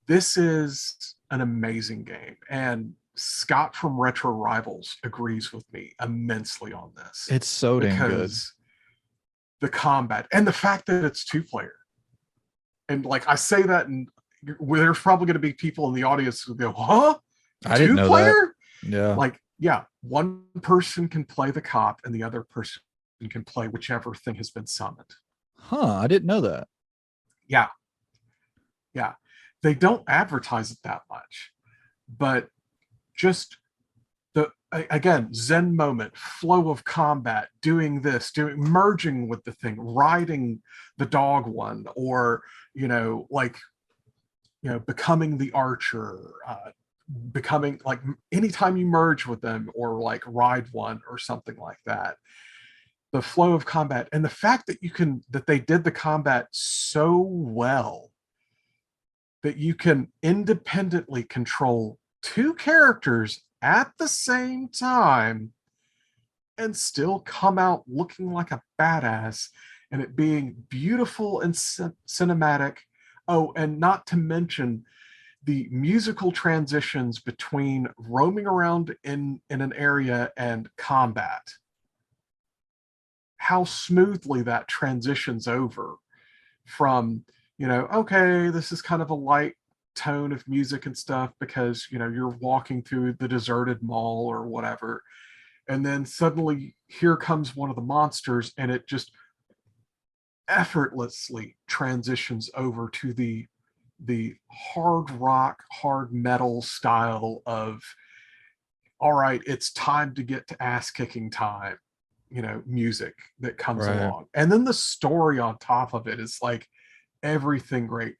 This is an amazing game, and Scott from Retro Rivals agrees with me immensely on this. It's so damn good. Because the combat and the fact that it's 2-player, and like I say that, and there's probably going to be people in the audience who go, "Huh? I didn't know that. Yeah. Like, yeah, one person can play the cop, and the other person can play whichever thing has been summoned. Huh? I didn't know that. Yeah. They don't advertise it that much, but just again, Zen moment, flow of combat, doing this, merging with the thing, riding the dog one, or becoming the archer, becoming like anytime you merge with them or like ride one or something like that. The flow of combat and the fact that they did the combat so well that you can independently control 2 characters at the same time and still come out looking like a badass and it being beautiful and cinematic. Oh, and not to mention the musical transitions between roaming around in an area and combat. How smoothly that transitions over from, okay, this is kind of a light tone of music and stuff because, you're walking through the deserted mall or whatever. And then suddenly here comes one of the monsters and it just effortlessly transitions over to the hard rock, hard metal style of, all right, it's time to get to ass kicking time, music that comes along. And then the story on top of it is like everything great.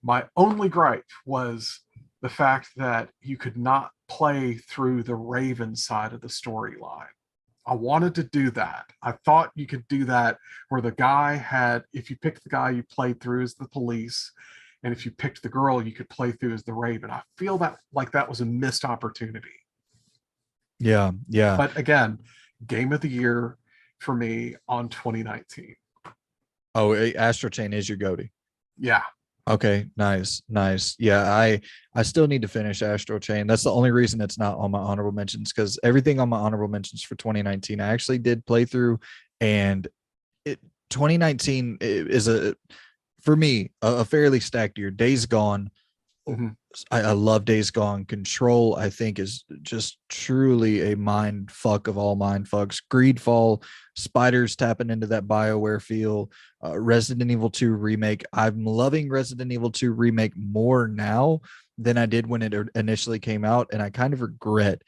My only gripe was the fact that you could not play through the Raven side of the storyline. I wanted to do that. I thought you could do that where the guy if you picked the guy, you played through as the police. And if you picked the girl, you could play through as the Raven. I feel that was a missed opportunity. Yeah. But again, game of the year for me on 2019. Oh, Astral Chain is your goatee. Yeah. Okay, nice. Yeah, I still need to finish Astral Chain. That's the only reason it's not on my honorable mentions, because everything on my honorable mentions for 2019 I actually did play through, and 2019 is for me a fairly stacked year. Days Gone. Mm-hmm. I love Days Gone. Control, I think, is just truly a mind fuck of all mind fucks. Greedfall, Spiders tapping into that BioWare feel. Resident Evil 2 remake. I'm loving Resident Evil 2 remake more now than I did when it initially came out, and I kind of regret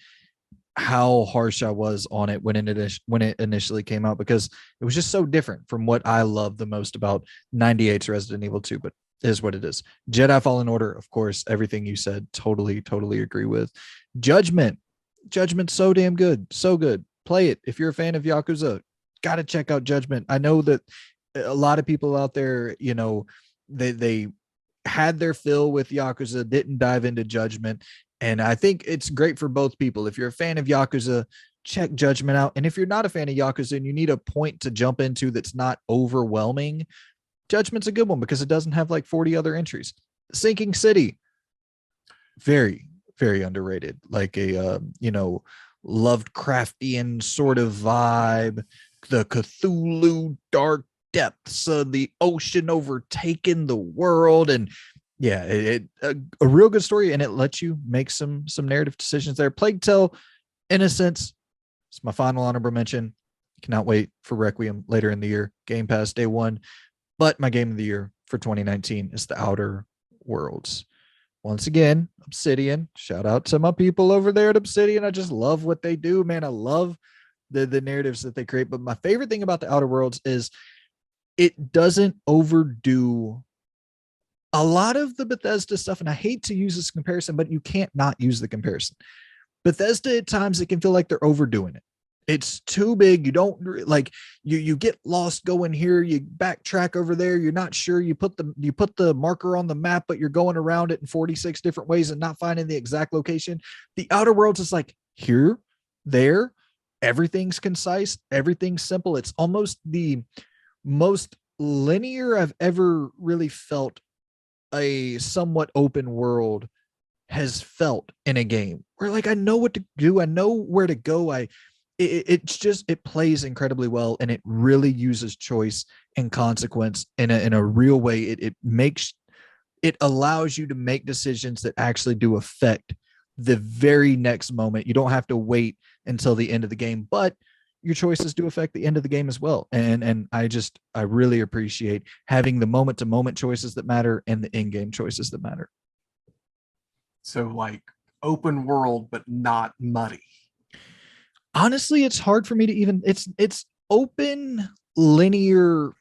how harsh I was on it when it initially came out, because it was just so different from what I love the most about 98's Resident Evil 2, but it is what it is. Jedi Fallen Order, of course, everything you said, totally agree with. Judgment. Judgment's so damn good. So good. Play it. If you're a fan of Yakuza, got to check out Judgment. I know that a lot of people out there, you know, they had their fill with Yakuza, didn't dive into Judgment. And I think it's great for both people. If you're a fan of Yakuza, check Judgment out. And if you're not a fan of Yakuza and you need a point to jump into that's not overwhelming, Judgment's a good one because it doesn't have like 40 other entries. Sinking City, very, very underrated. Like a, you know, Lovecraftian sort of vibe, the Cthulhu dark depths of the ocean overtaking the world. And yeah, a real good story, and it lets you make some narrative decisions there. Plague Tale: Innocence, it's my final honorable mention. Cannot wait for Requiem later in the year. Game Pass day one. But my game of the year for 2019 is The Outer Worlds. Once again, Obsidian. Shout out to my people over there at Obsidian. I just love what they do, man. I love the narratives that they create. But my favorite thing about The Outer Worlds is it doesn't overdo a lot of the Bethesda stuff. And I hate to use this comparison, but you can't not use the comparison. Bethesda, at times, it can feel like they're overdoing it. It's too big. You don't like you get lost going here. You backtrack over there. You're not sure. You put the marker on the map, but you're going around it in 46 different ways and not finding the exact location. The Outer Worlds is like here, there. Everything's concise. Everything's simple. It's almost the most linear I've ever really felt a somewhat open world has felt in a game, where like I know what to do. I know where to go. It's just, it plays incredibly well, and it really uses choice and consequence in a real way. It allows you to make decisions that actually do affect the very next moment. You don't have to wait until the end of the game, but your choices do affect the end of the game as well. And I really appreciate having the moment to moment choices that matter and the in-game choices that matter. So like open world, but not muddy. Honestly, it's hard for me to even, it's open linear,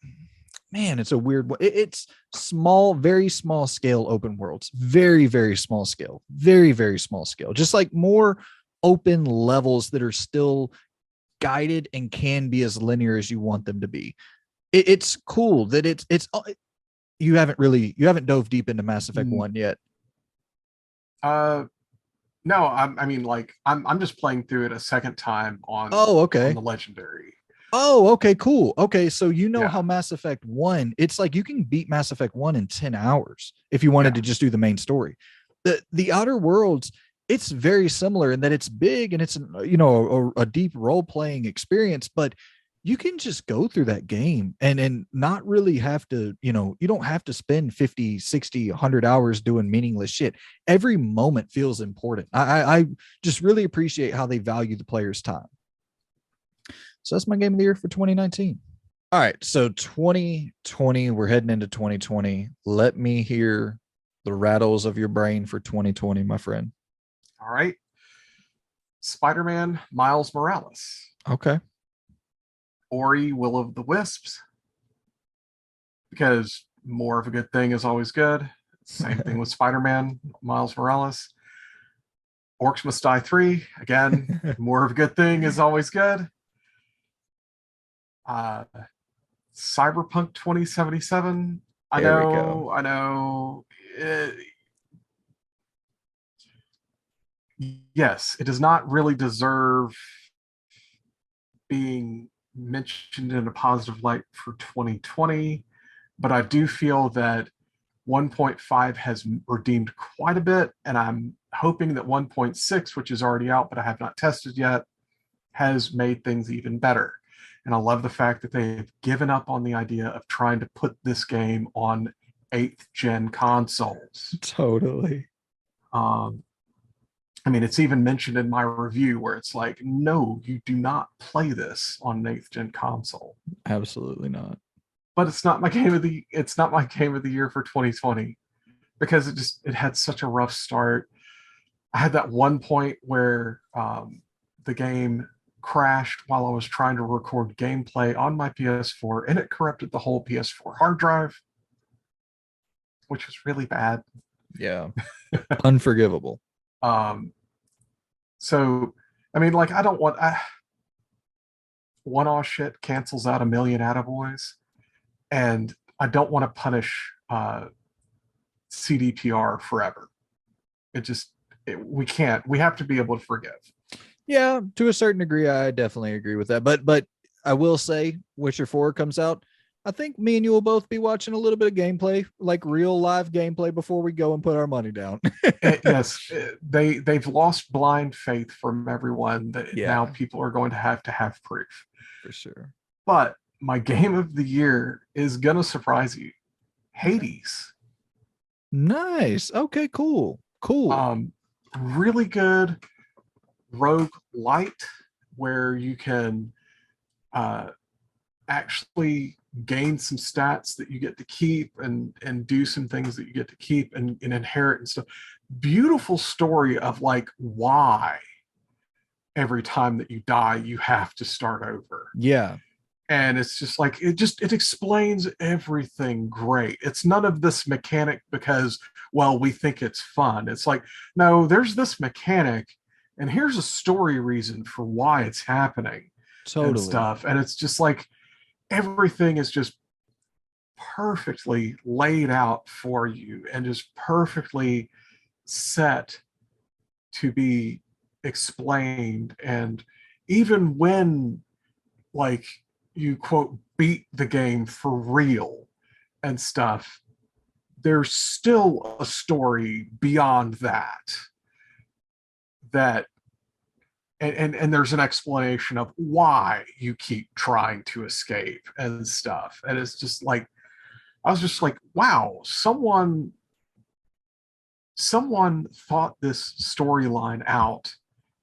man, it's a weird one. It's small, very small scale open worlds, very, very small scale, very, very small scale, just like more open levels that are still guided and can be as linear as you want them to be. It's cool that it's you haven't dove deep into Mass Effect 1 yet. No, I mean, like, I'm just playing through it a second time on. Oh, okay. On the Legendary. Oh, okay, cool. Okay, so you know Yeah. how Mass Effect 1, it's like you can beat Mass Effect 1 in 10 hours if you wanted to just do the main story. The Outer Worlds, it's very similar in that it's big and it's, you know, a deep role-playing experience, but you can just go through that game and not really have to, you know, you don't have to spend 50, 60, 100 hours doing meaningless shit. Every moment feels important. I just really appreciate how they value the player's time. So that's my game of the year for 2019. All right. So 2020, we're heading into 2020. Let me hear the rattles of your brain for 2020, my friend. All right. Spider-Man Miles Morales. Okay. Ori Will of the Wisps, because more of a good thing is always good. Same thing with Spider-Man Miles Morales. Orcs Must Die 3, again, more of a good thing is always good. Cyberpunk 2077, I know. Yes, it does not really deserve being mentioned in a positive light for 2020, but I do feel that 1.5 has redeemed quite a bit, and I'm hoping that 1.6, which is already out but I have not tested yet, has made things even better. And I love the fact that they've given up on the idea of trying to put this game on 8th gen consoles. Totally. I mean, it's even mentioned in my review where it's like, no, you do not play this on an 8th gen console. Absolutely not. But it's not my game of the year for 2020. because it had such a rough start. I had that one point where the game crashed while I was trying to record gameplay on my PS4, and it corrupted the whole PS4 hard drive, which was really bad. Yeah. Unforgivable. So, I mean, like, I don't want one-off shit cancels out a million attaboys, and I don't want to punish CDPR forever. We can't. We have to be able to forgive. Yeah, to a certain degree, I definitely agree with that. But I will say, Witcher 4 comes out. I think me and you will both be watching a little bit of gameplay, like real live gameplay, before we go and put our money down. Yes, they've lost blind faith from everyone. That now people are going to have proof for sure. But my game of the year is gonna surprise you, Hades. Nice. Okay. Cool. Really good rogue light where you can actually gain some stats that you get to keep and do some things that you get to keep and inherit and stuff. Beautiful story of like why every time that you die you have to start over. Yeah. And it's just like it explains everything great. It's none of this mechanic because, well, we think it's fun. It's like, no, there's this mechanic and here's a story reason for why it's happening. Totally. And stuff. And it's just like everything is just perfectly laid out for you and just perfectly set to be explained. And even when like you quote beat the game for real and stuff, there's still a story beyond that and there's an explanation of why you keep trying to escape and stuff. And it's just like I was just like, wow, someone thought this storyline out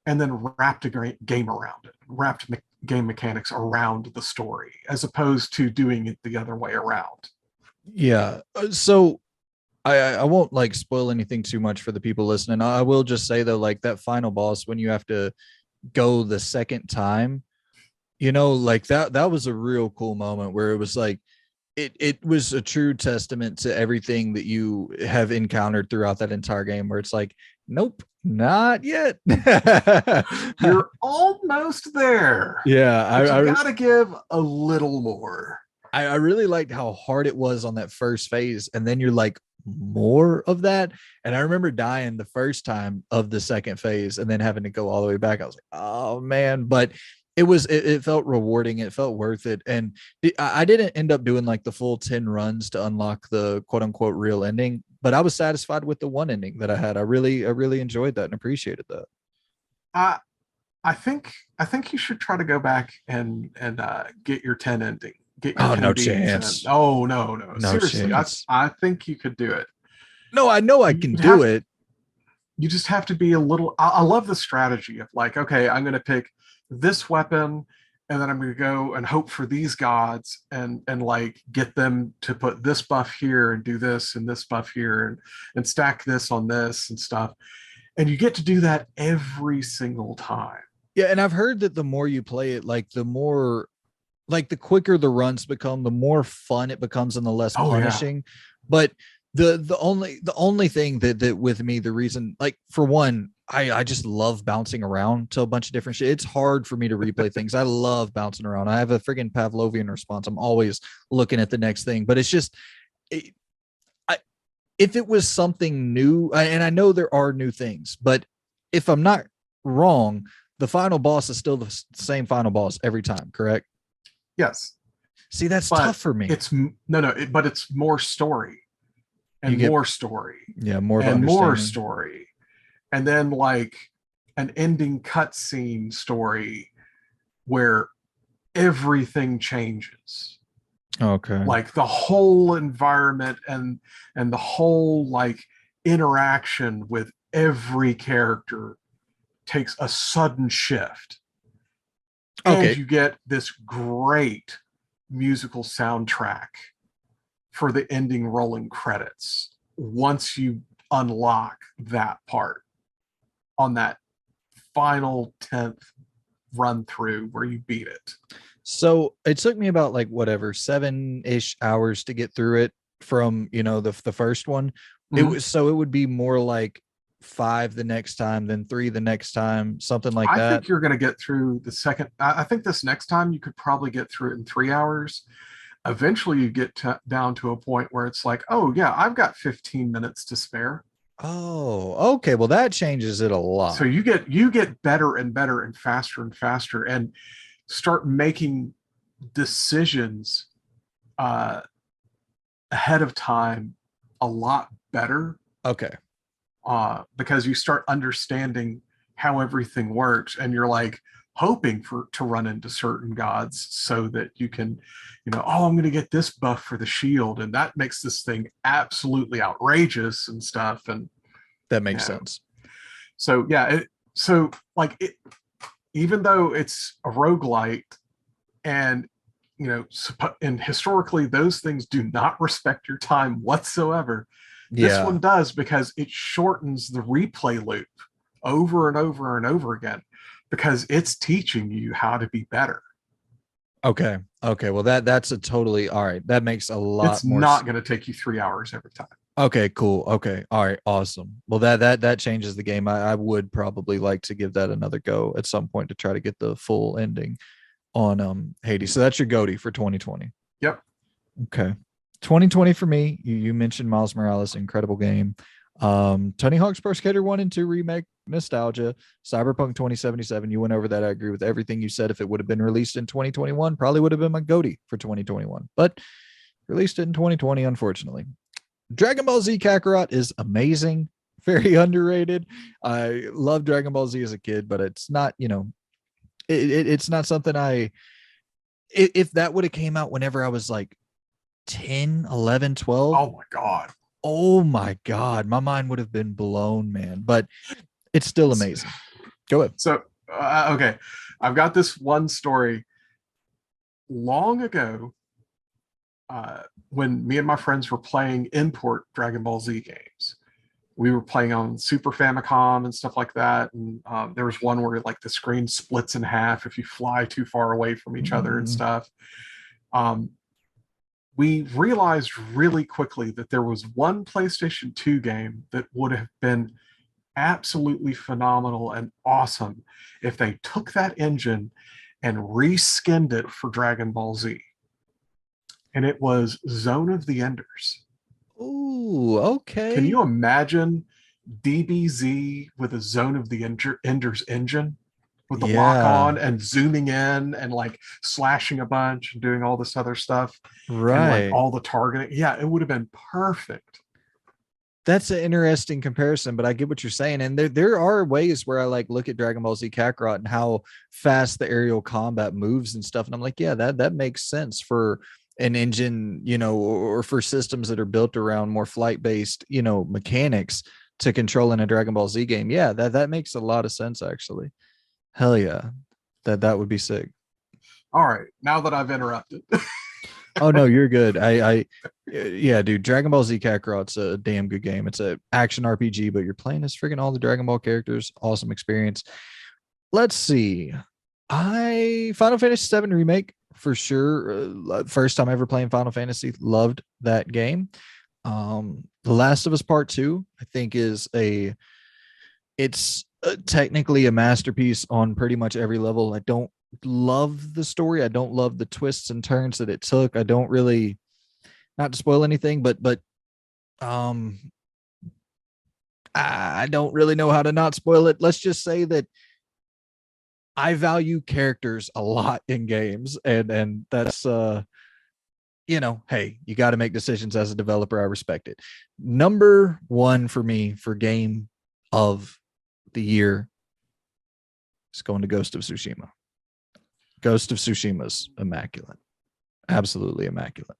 and then wrapped a game around it, wrapped game mechanics around the story, as opposed to doing it the other way around. Yeah. So I won't like spoil anything too much for the people listening. I will just say though, like that final boss, when you have to go the second time, you know, like that was a real cool moment where it was like, it was a true testament to everything that you have encountered throughout that entire game, where it's like, nope, not yet. You're almost there. Yeah, I gotta give a little more. I really liked how hard it was on that first phase, and then you're like, more of that. And I remember dying the first time of the second phase and then having to go all the way back. I was like, oh man, but it felt rewarding. It felt worth it. And I didn't end up doing like the full 10 runs to unlock the quote unquote real ending, but I was satisfied with the one ending that I had. I really enjoyed that and appreciated that. I think you should try to go back and get your 10 ending. Get your 10 no chance. Oh no. Seriously, I think you could do it. No, I know I can do it. You just have to be a little. I love the strategy of like, okay, I'm going to pick this weapon, and then I'm going to go and hope for these gods, and like get them to put this buff here and do this and this buff here and stack this on this and stuff. And you get to do that every single time. Yeah, and I've heard that the more you play it, like the more, like the quicker the runs become, the more fun it becomes and the less punishing. Yeah. But the only thing that with me, the reason, like for one, I just love bouncing around to a bunch of different shit. It's hard for me to replay things. I love bouncing around. I have a friggin' Pavlovian response. I'm always looking at the next thing, but it's just, if it was something new, and I know there are new things, but if I'm not wrong, the final boss is still the same final boss every time, correct? Yes. See, that's tough for me. It's but it's more story and more story. Yeah, more and more story. And then like an ending cutscene story where everything changes. Okay. Like the whole environment and the whole like interaction with every character takes a sudden shift. Okay. And you get this great musical soundtrack for the ending rolling credits once you unlock that part on that final 10th run through where you beat it. So it took me about like whatever 7-ish hours to get through it from, you know, the first one. It Mhm. was, so it would be more like 5 the next time, then 3 the next time, something like I that. think you're going to get through the second. I think this next time you could probably get through it in 3 hours. Eventually, you get down to a point where it's like, oh, yeah, I've got 15 minutes to spare. Oh, okay. Well, that changes it a So lot. you get better and faster and start making decisions uh, ahead of time a lot better Okay. because you start understanding how everything works, and you're like hoping for to run into certain gods so that you can, oh, I'm going to get this buff for the shield, and that makes this thing absolutely outrageous and stuff. And That you makes know, sense. so yeah, so like it, even though it's a roguelite, and and historically those things do not respect your time whatsoever. This Yeah. one does, because it shortens the replay loop over and over and over again, because it's teaching you how to be better. Okay. Okay. Well, that's a totally all right. That makes a It's lot more. not going to take you 3 hours every time. Okay, cool. Okay. All right. Awesome. Well, that changes the game. I would probably like to give that another go at some point to try to get the full ending on Hades. So that's your goatee for 2020. Yep. Okay. 2020 for me. You mentioned Miles Morales, incredible game. Tony Hawk's Pro Skater 1 and 2 remake, nostalgia. Cyberpunk 2077. You went over that. I agree with everything you said. If it would have been released in 2021, probably would have been my goatee for 2021. But released it in 2020, unfortunately. Dragon Ball Z Kakarot is amazing, very underrated. I love Dragon Ball Z as a kid, but it's not, it's not something if that would have came out whenever I was like 10, 11, 12, Oh my God. oh my God, my mind would have been blown, man. But it's still amazing. Go ahead. So, okay. I've got this one story long ago, when me and my friends were playing import Dragon Ball Z games. We were playing on Super Famicom and stuff like that. And there was one where like the screen splits in half if you fly too far away from each other and stuff. Um, we realized really quickly that there was one PlayStation 2 game that would have been absolutely phenomenal and awesome if they took that engine and reskinned it for Dragon Ball Z. And it was Zone of the Enders. Ooh, Can okay. you imagine DBZ with a Zone of the Enders engine, with the lock Yeah, on and zooming in and like slashing a bunch and doing all this other stuff and like right. all the targeting? Yeah, it would have been perfect. That's an interesting comparison, but I get what you're saying. And there are ways where I like look at Dragon Ball Z Kakarot and how fast the aerial combat moves and stuff. And I'm like, yeah, that makes sense for an engine, or for systems that are built around more flight based, mechanics to control in a Dragon Ball Z game. Yeah, that makes a lot of sense actually. Hell yeah. That would be sick. All right, now that I've interrupted. Oh no, you're good. Yeah, dude. Dragon Ball Z Kakarot's a damn good game. It's a action RPG, but you're playing as freaking all the Dragon Ball characters. Awesome experience. Let's see. I Final Fantasy VII remake for sure. First time ever playing Final Fantasy. Loved that game. The Last of Us Part Two, I think, it's technically a masterpiece on pretty much every level. I don't love the story. I don't love the twists and turns that it took. I don't really, not to spoil anything, but um I don't really know how to not spoil it. Let's just say that I value characters a lot in games, and that's hey, you got to make decisions as a developer. I respect it. Number one for me for game of the year is going to Ghost of Tsushima. Ghost of Tsushima's immaculate. Absolutely immaculate.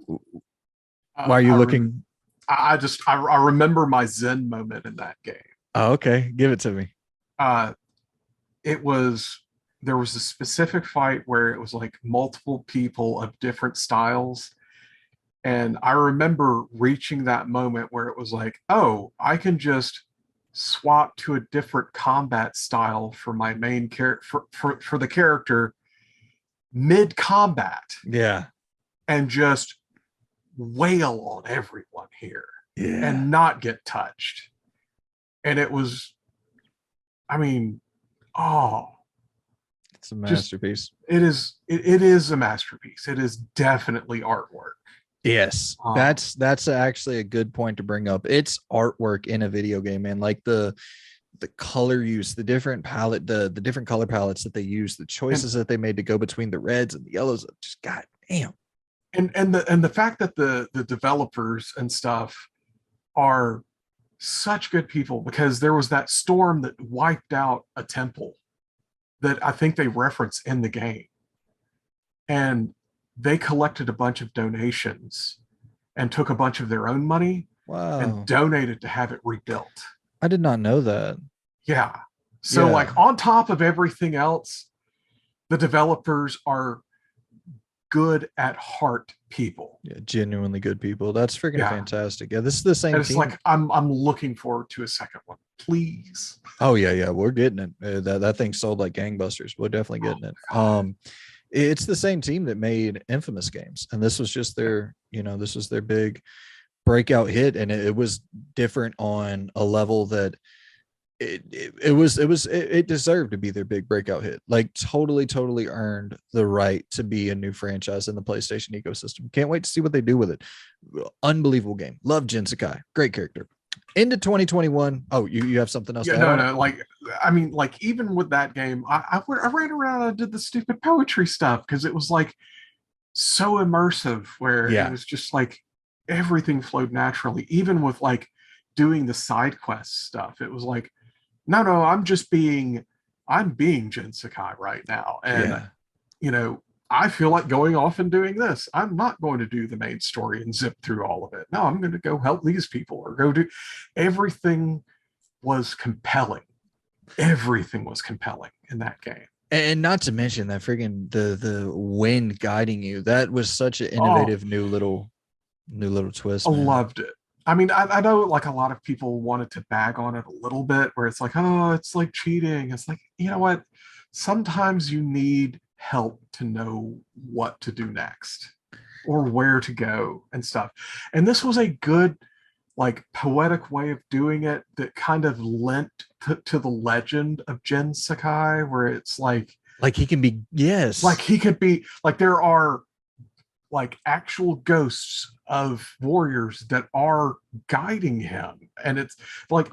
Why are you looking? I remember my Zen moment in that game. Oh, okay. Give it to me. Uh, it was There was a specific fight where it was like multiple people of different styles, And I remember reaching that moment where it was like, oh, I can just swap to a different combat style for my main character for the character mid combat Yeah. and just wail on everyone here Yeah. and not get touched. And it was, I mean, oh, It's a masterpiece. it is a masterpiece. It is definitely artwork. Yes, that's actually a good point to bring up. It's artwork in a video game, man. Like the color use, the different palette, the different color palettes that they use, the choices that they made to go between the reds and the yellows. Just god damn. And the fact that the developers and stuff are such good people, because there was that storm that wiped out a temple that I think they reference in the game. And they collected a bunch of donations and took a bunch of their own money and donated to have it rebuilt. I did not know that. Yeah. So like on top of everything else, the developers are good at heart people. Yeah, genuinely good people. That's freaking fantastic. Yeah, this is the same and it's team. like I'm looking forward to a second one, please. Oh yeah, we're getting it. That thing sold like gangbusters. We're definitely getting it. It's the same team that made Infamous games, and this was just their, this was their big breakout hit, and it was different on a level that it deserved to be their big breakout hit. Like totally earned the right to be a new franchise in the PlayStation ecosystem. Can't wait to see what they do with it. Unbelievable game. Love Jin Sakai. Great character. Into 2021. Oh, you have something else? Yeah, no. Like, I mean, like even with that game, I ran around and did the stupid poetry stuff because it was like so immersive. Where it was just like everything flowed naturally. Even with like doing the side quest stuff, it was like, no, I'm being Jin Sakai right now, and I feel like going off and doing this. I'm not going to do the main story and zip through all of it. No, I'm going to go help these people or go do. Everything was compelling. Everything was compelling in that game. And not to mention that friggin' the wind guiding you. That was such an innovative new little twist. I loved it. I mean, I know like a lot of people wanted to bag on it a little bit, where it's like, oh, it's like cheating. It's like, you know what? Sometimes you need help to know what to do next or where to go and stuff. And this was a good, like, poetic way of doing it that kind of lent to the legend of Jin Sakai, where it's like he can be, like he could be, like there are like actual ghosts of warriors that are guiding him. And it's like,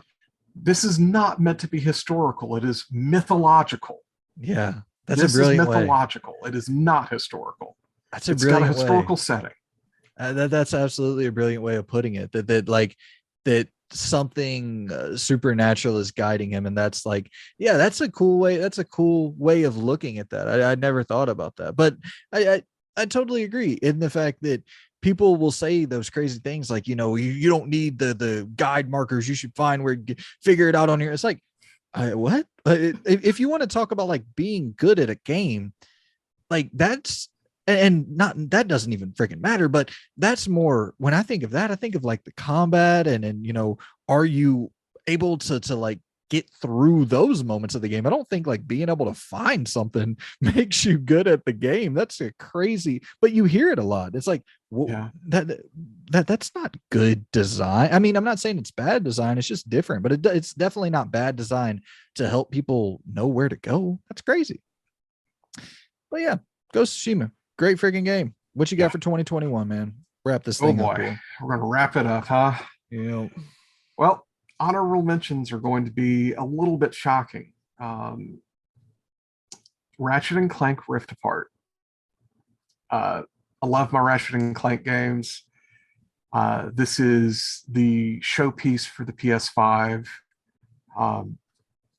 this is not meant to be historical. It is mythological. Yeah. That's a brilliant way. Mythological. It is not historical. That's a brilliant way. It's got a historical setting. That's absolutely a brilliant way of putting it. That something supernatural is guiding him, and that's like, that's a cool way. That's a cool way of looking at that. I never thought about that, but I totally agree in the fact that people will say those crazy things like, you don't need the guide markers. You should find figure it out on here. It's like, what? If you want to talk about like being good at a game, like that's, and not, that doesn't even freaking matter, but that's more, when I think of that, I think of like the combat and are you able to like get through those moments of the game? I don't think like being able to find something makes you good at the game. That's a crazy, but you hear it a lot. It's like, well, that's not good design. I mean, I'm not saying it's bad design. It's just different, but it's definitely not bad design to help people know where to go. That's crazy. But yeah, Ghost of Tsushima, great freaking game. What you got for 2021, man? Wrap this thing up. We're going to wrap it up, huh? Yeah. Well, honorable mentions are going to be a little bit shocking. Ratchet and Clank Rift Apart. I love my Ratchet and Clank games. This is the showpiece for the PS5. And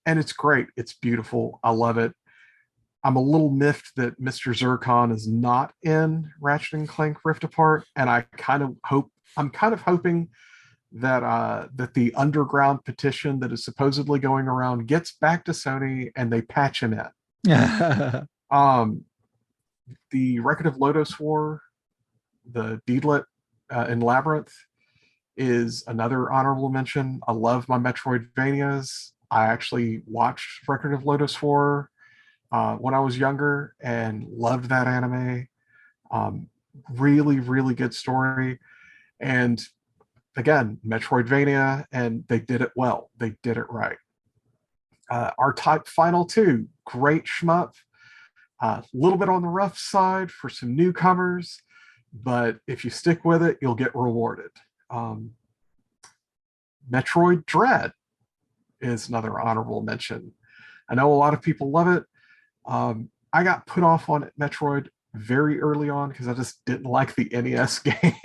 it's great. It's beautiful. I love it. I'm a little miffed that Mr. Zircon is not in Ratchet and Clank Rift Apart, and I'm kind of hoping that that the underground petition that is supposedly going around gets back to Sony and they patch him in. The Record of Lodoss War, the Deedlit, in Labyrinth is another honorable mention. I love my Metroidvanias. I actually watched Record of Lodoss 4 when I was younger and loved that anime. Really, really good story. And again, Metroidvania, and they did it well. They did it right. R-Type Final 2, great shmup. A little bit on the rough side for some newcomers, but if you stick with it, you'll get rewarded. Metroid Dread is another honorable mention. I know a lot of people love it. I got put off on Metroid very early on because I just didn't like the NES game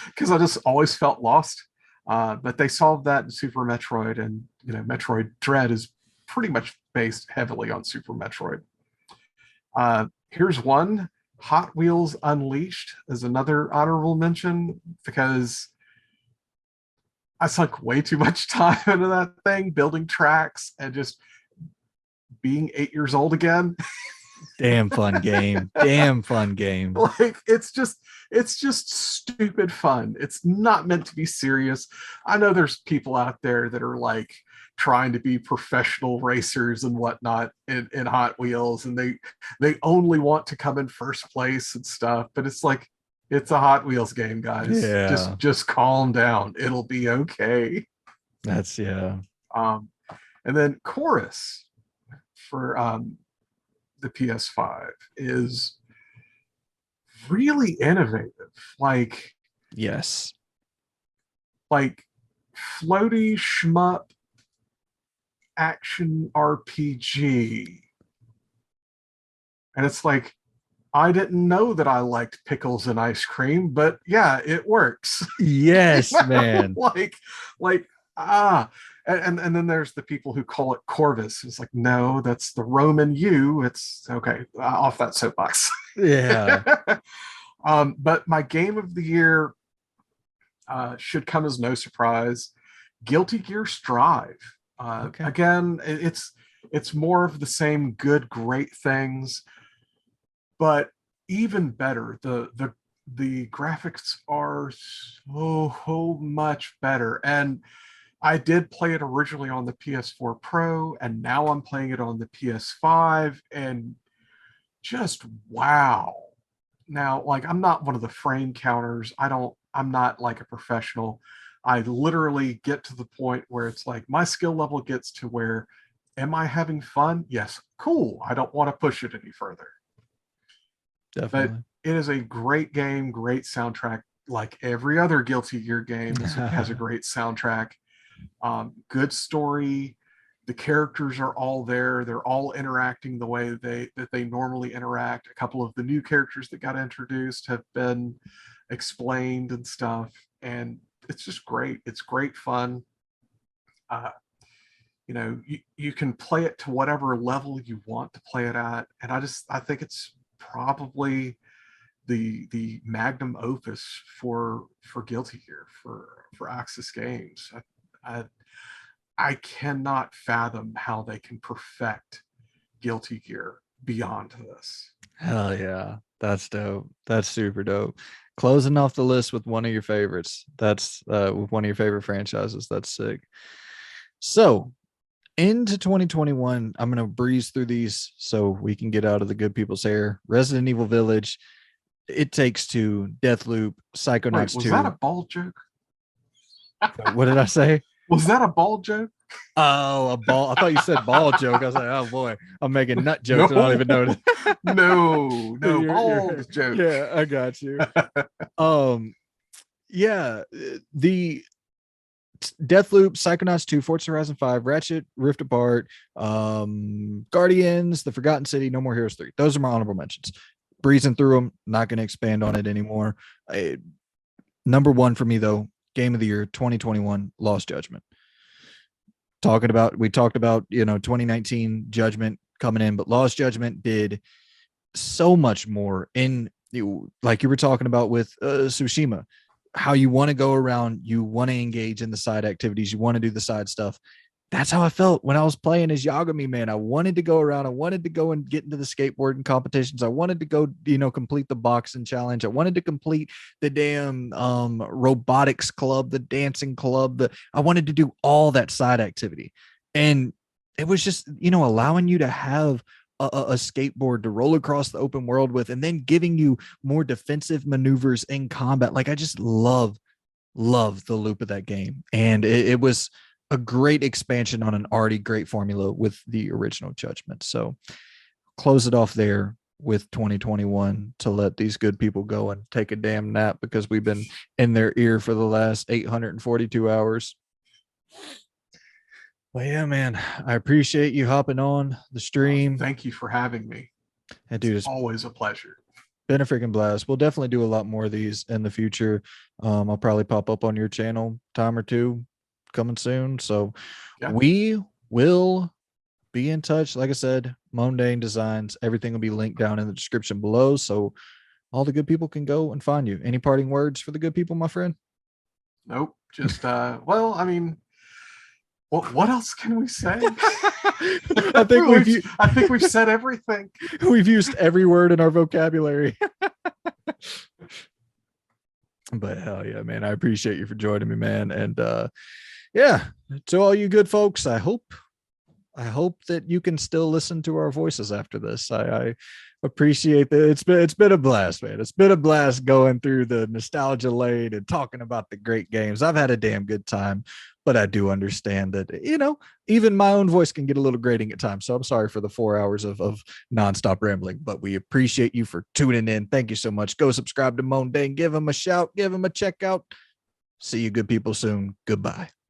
because I just always felt lost. But they solved that in Super Metroid, and Metroid Dread is pretty much based heavily on Super Metroid. Here's one. Hot Wheels Unleashed is another honorable mention because I sunk way too much time into that thing, building tracks and just being 8 years old again. Damn fun game. Damn fun game. Like it's just stupid fun. It's not meant to be serious. I know there's people out there that are like trying to be professional racers and whatnot in Hot Wheels, and they only want to come in first place and stuff, but it's like, it's a Hot Wheels game, guys. Yeah. Just calm down, it'll be okay. That's And then Chorus for the PS5 is really innovative, like yes, floaty shmup action RPG. And it's like, I didn't know that I liked pickles and ice cream, but yeah, it works. yes, man. And then there's the people who call it Corvus. It's like, no, that's the Roman U. It's okay. Off that soapbox. Yeah. But my game of the year should come as no surprise. Guilty Gear Strive. Okay. Again, it's more of the same good, great things, but even better. The graphics are so much better. And I did play it originally on the PS4 Pro, and now I'm playing it on the PS5, and just wow. Now, like, I'm not one of the frame counters. I'm not like a professional. I literally get to the point where it's like my skill level gets to where, am I having fun? Yes, cool. I don't want to push it any further. Definitely. But it is a great game, great soundtrack. Like every other Guilty Gear game, it has a great soundtrack. Good story. The characters are all there. They're all interacting the way that they normally interact. A couple of the new characters that got introduced have been explained and stuff, and it's just great. It's great fun. You can play it to whatever level you want to play it at, and I think it's probably the magnum opus for Guilty Gear, for Axis Games. I cannot fathom how they can perfect Guilty Gear beyond this. Hell yeah. That's dope. That's super dope. Closing off the list with one of your favorites. That's with one of your favorite franchises. That's sick. So into 2021, I'm going to breeze through these so we can get out of the good people's hair. Resident Evil Village, It Takes Two, Deathloop, Psychonauts 2. Was that a ball joke? What did I say? Was that a ball joke? Oh, a ball. I thought you said ball joke. I was like, oh boy, I'm making nut jokes. No. I don't even know. No, You're- joke. Yeah, I got you. Yeah, the Deathloop, Psychonauts 2, Forza Horizon 5, Ratchet, Rift Apart, Guardians, The Forgotten City, No More Heroes 3. Those are my honorable mentions. Breezing through them, not going to expand on it anymore. Number one for me, though, Game of the Year 2021, Lost Judgment. We talked about 2019 Judgment coming in, but Lost Judgment did so much more like you were talking about with Tsushima, how you want to go around, you want to engage in the side activities, you want to do the side stuff. that's how I felt when I was playing as Yagami, man. I wanted to go around. I wanted to go and get into the skateboarding competitions. I wanted to go, complete the boxing challenge. I wanted to complete the damn robotics club, the dancing club. I wanted to do all that side activity. And it was just, allowing you to have a skateboard to roll across the open world with, and then giving you more defensive maneuvers in combat. Like, I just love the loop of that game. And it was a great expansion on an already great formula with the original Judgment. So close it off there with 2021 to let these good people go and take a damn nap, because we've been in their ear for the last 842 hours. Well, yeah, man, I appreciate you hopping on the stream. Thank you for having me. And dude, it's always a pleasure. Been a freaking blast. We'll definitely do a lot more of these in the future. I'll probably pop up on your channel time or two coming soon. So Yeah. We will be in touch. Like I said, Mundane Designs, everything will be linked down in the description below, so all the good people can go and find you. Any parting words for the good people, my friend? Nope. Just well, I mean, what else can we say? I think we've said everything. We've used every word in our vocabulary. But hell yeah, man, I appreciate you for joining me, man. And yeah, to all you good folks, I hope that you can still listen to our voices after this. I appreciate that. It's been a blast, man. It's been a blast going through the nostalgia lane and talking about the great games. I've had a damn good time, but I do understand that, even my own voice can get a little grating at times. So I'm sorry for the 4 hours of nonstop rambling, but we appreciate you for tuning in. Thank you so much. Go subscribe to Mundane, give him a shout, give him a check out. See you good people soon. Goodbye.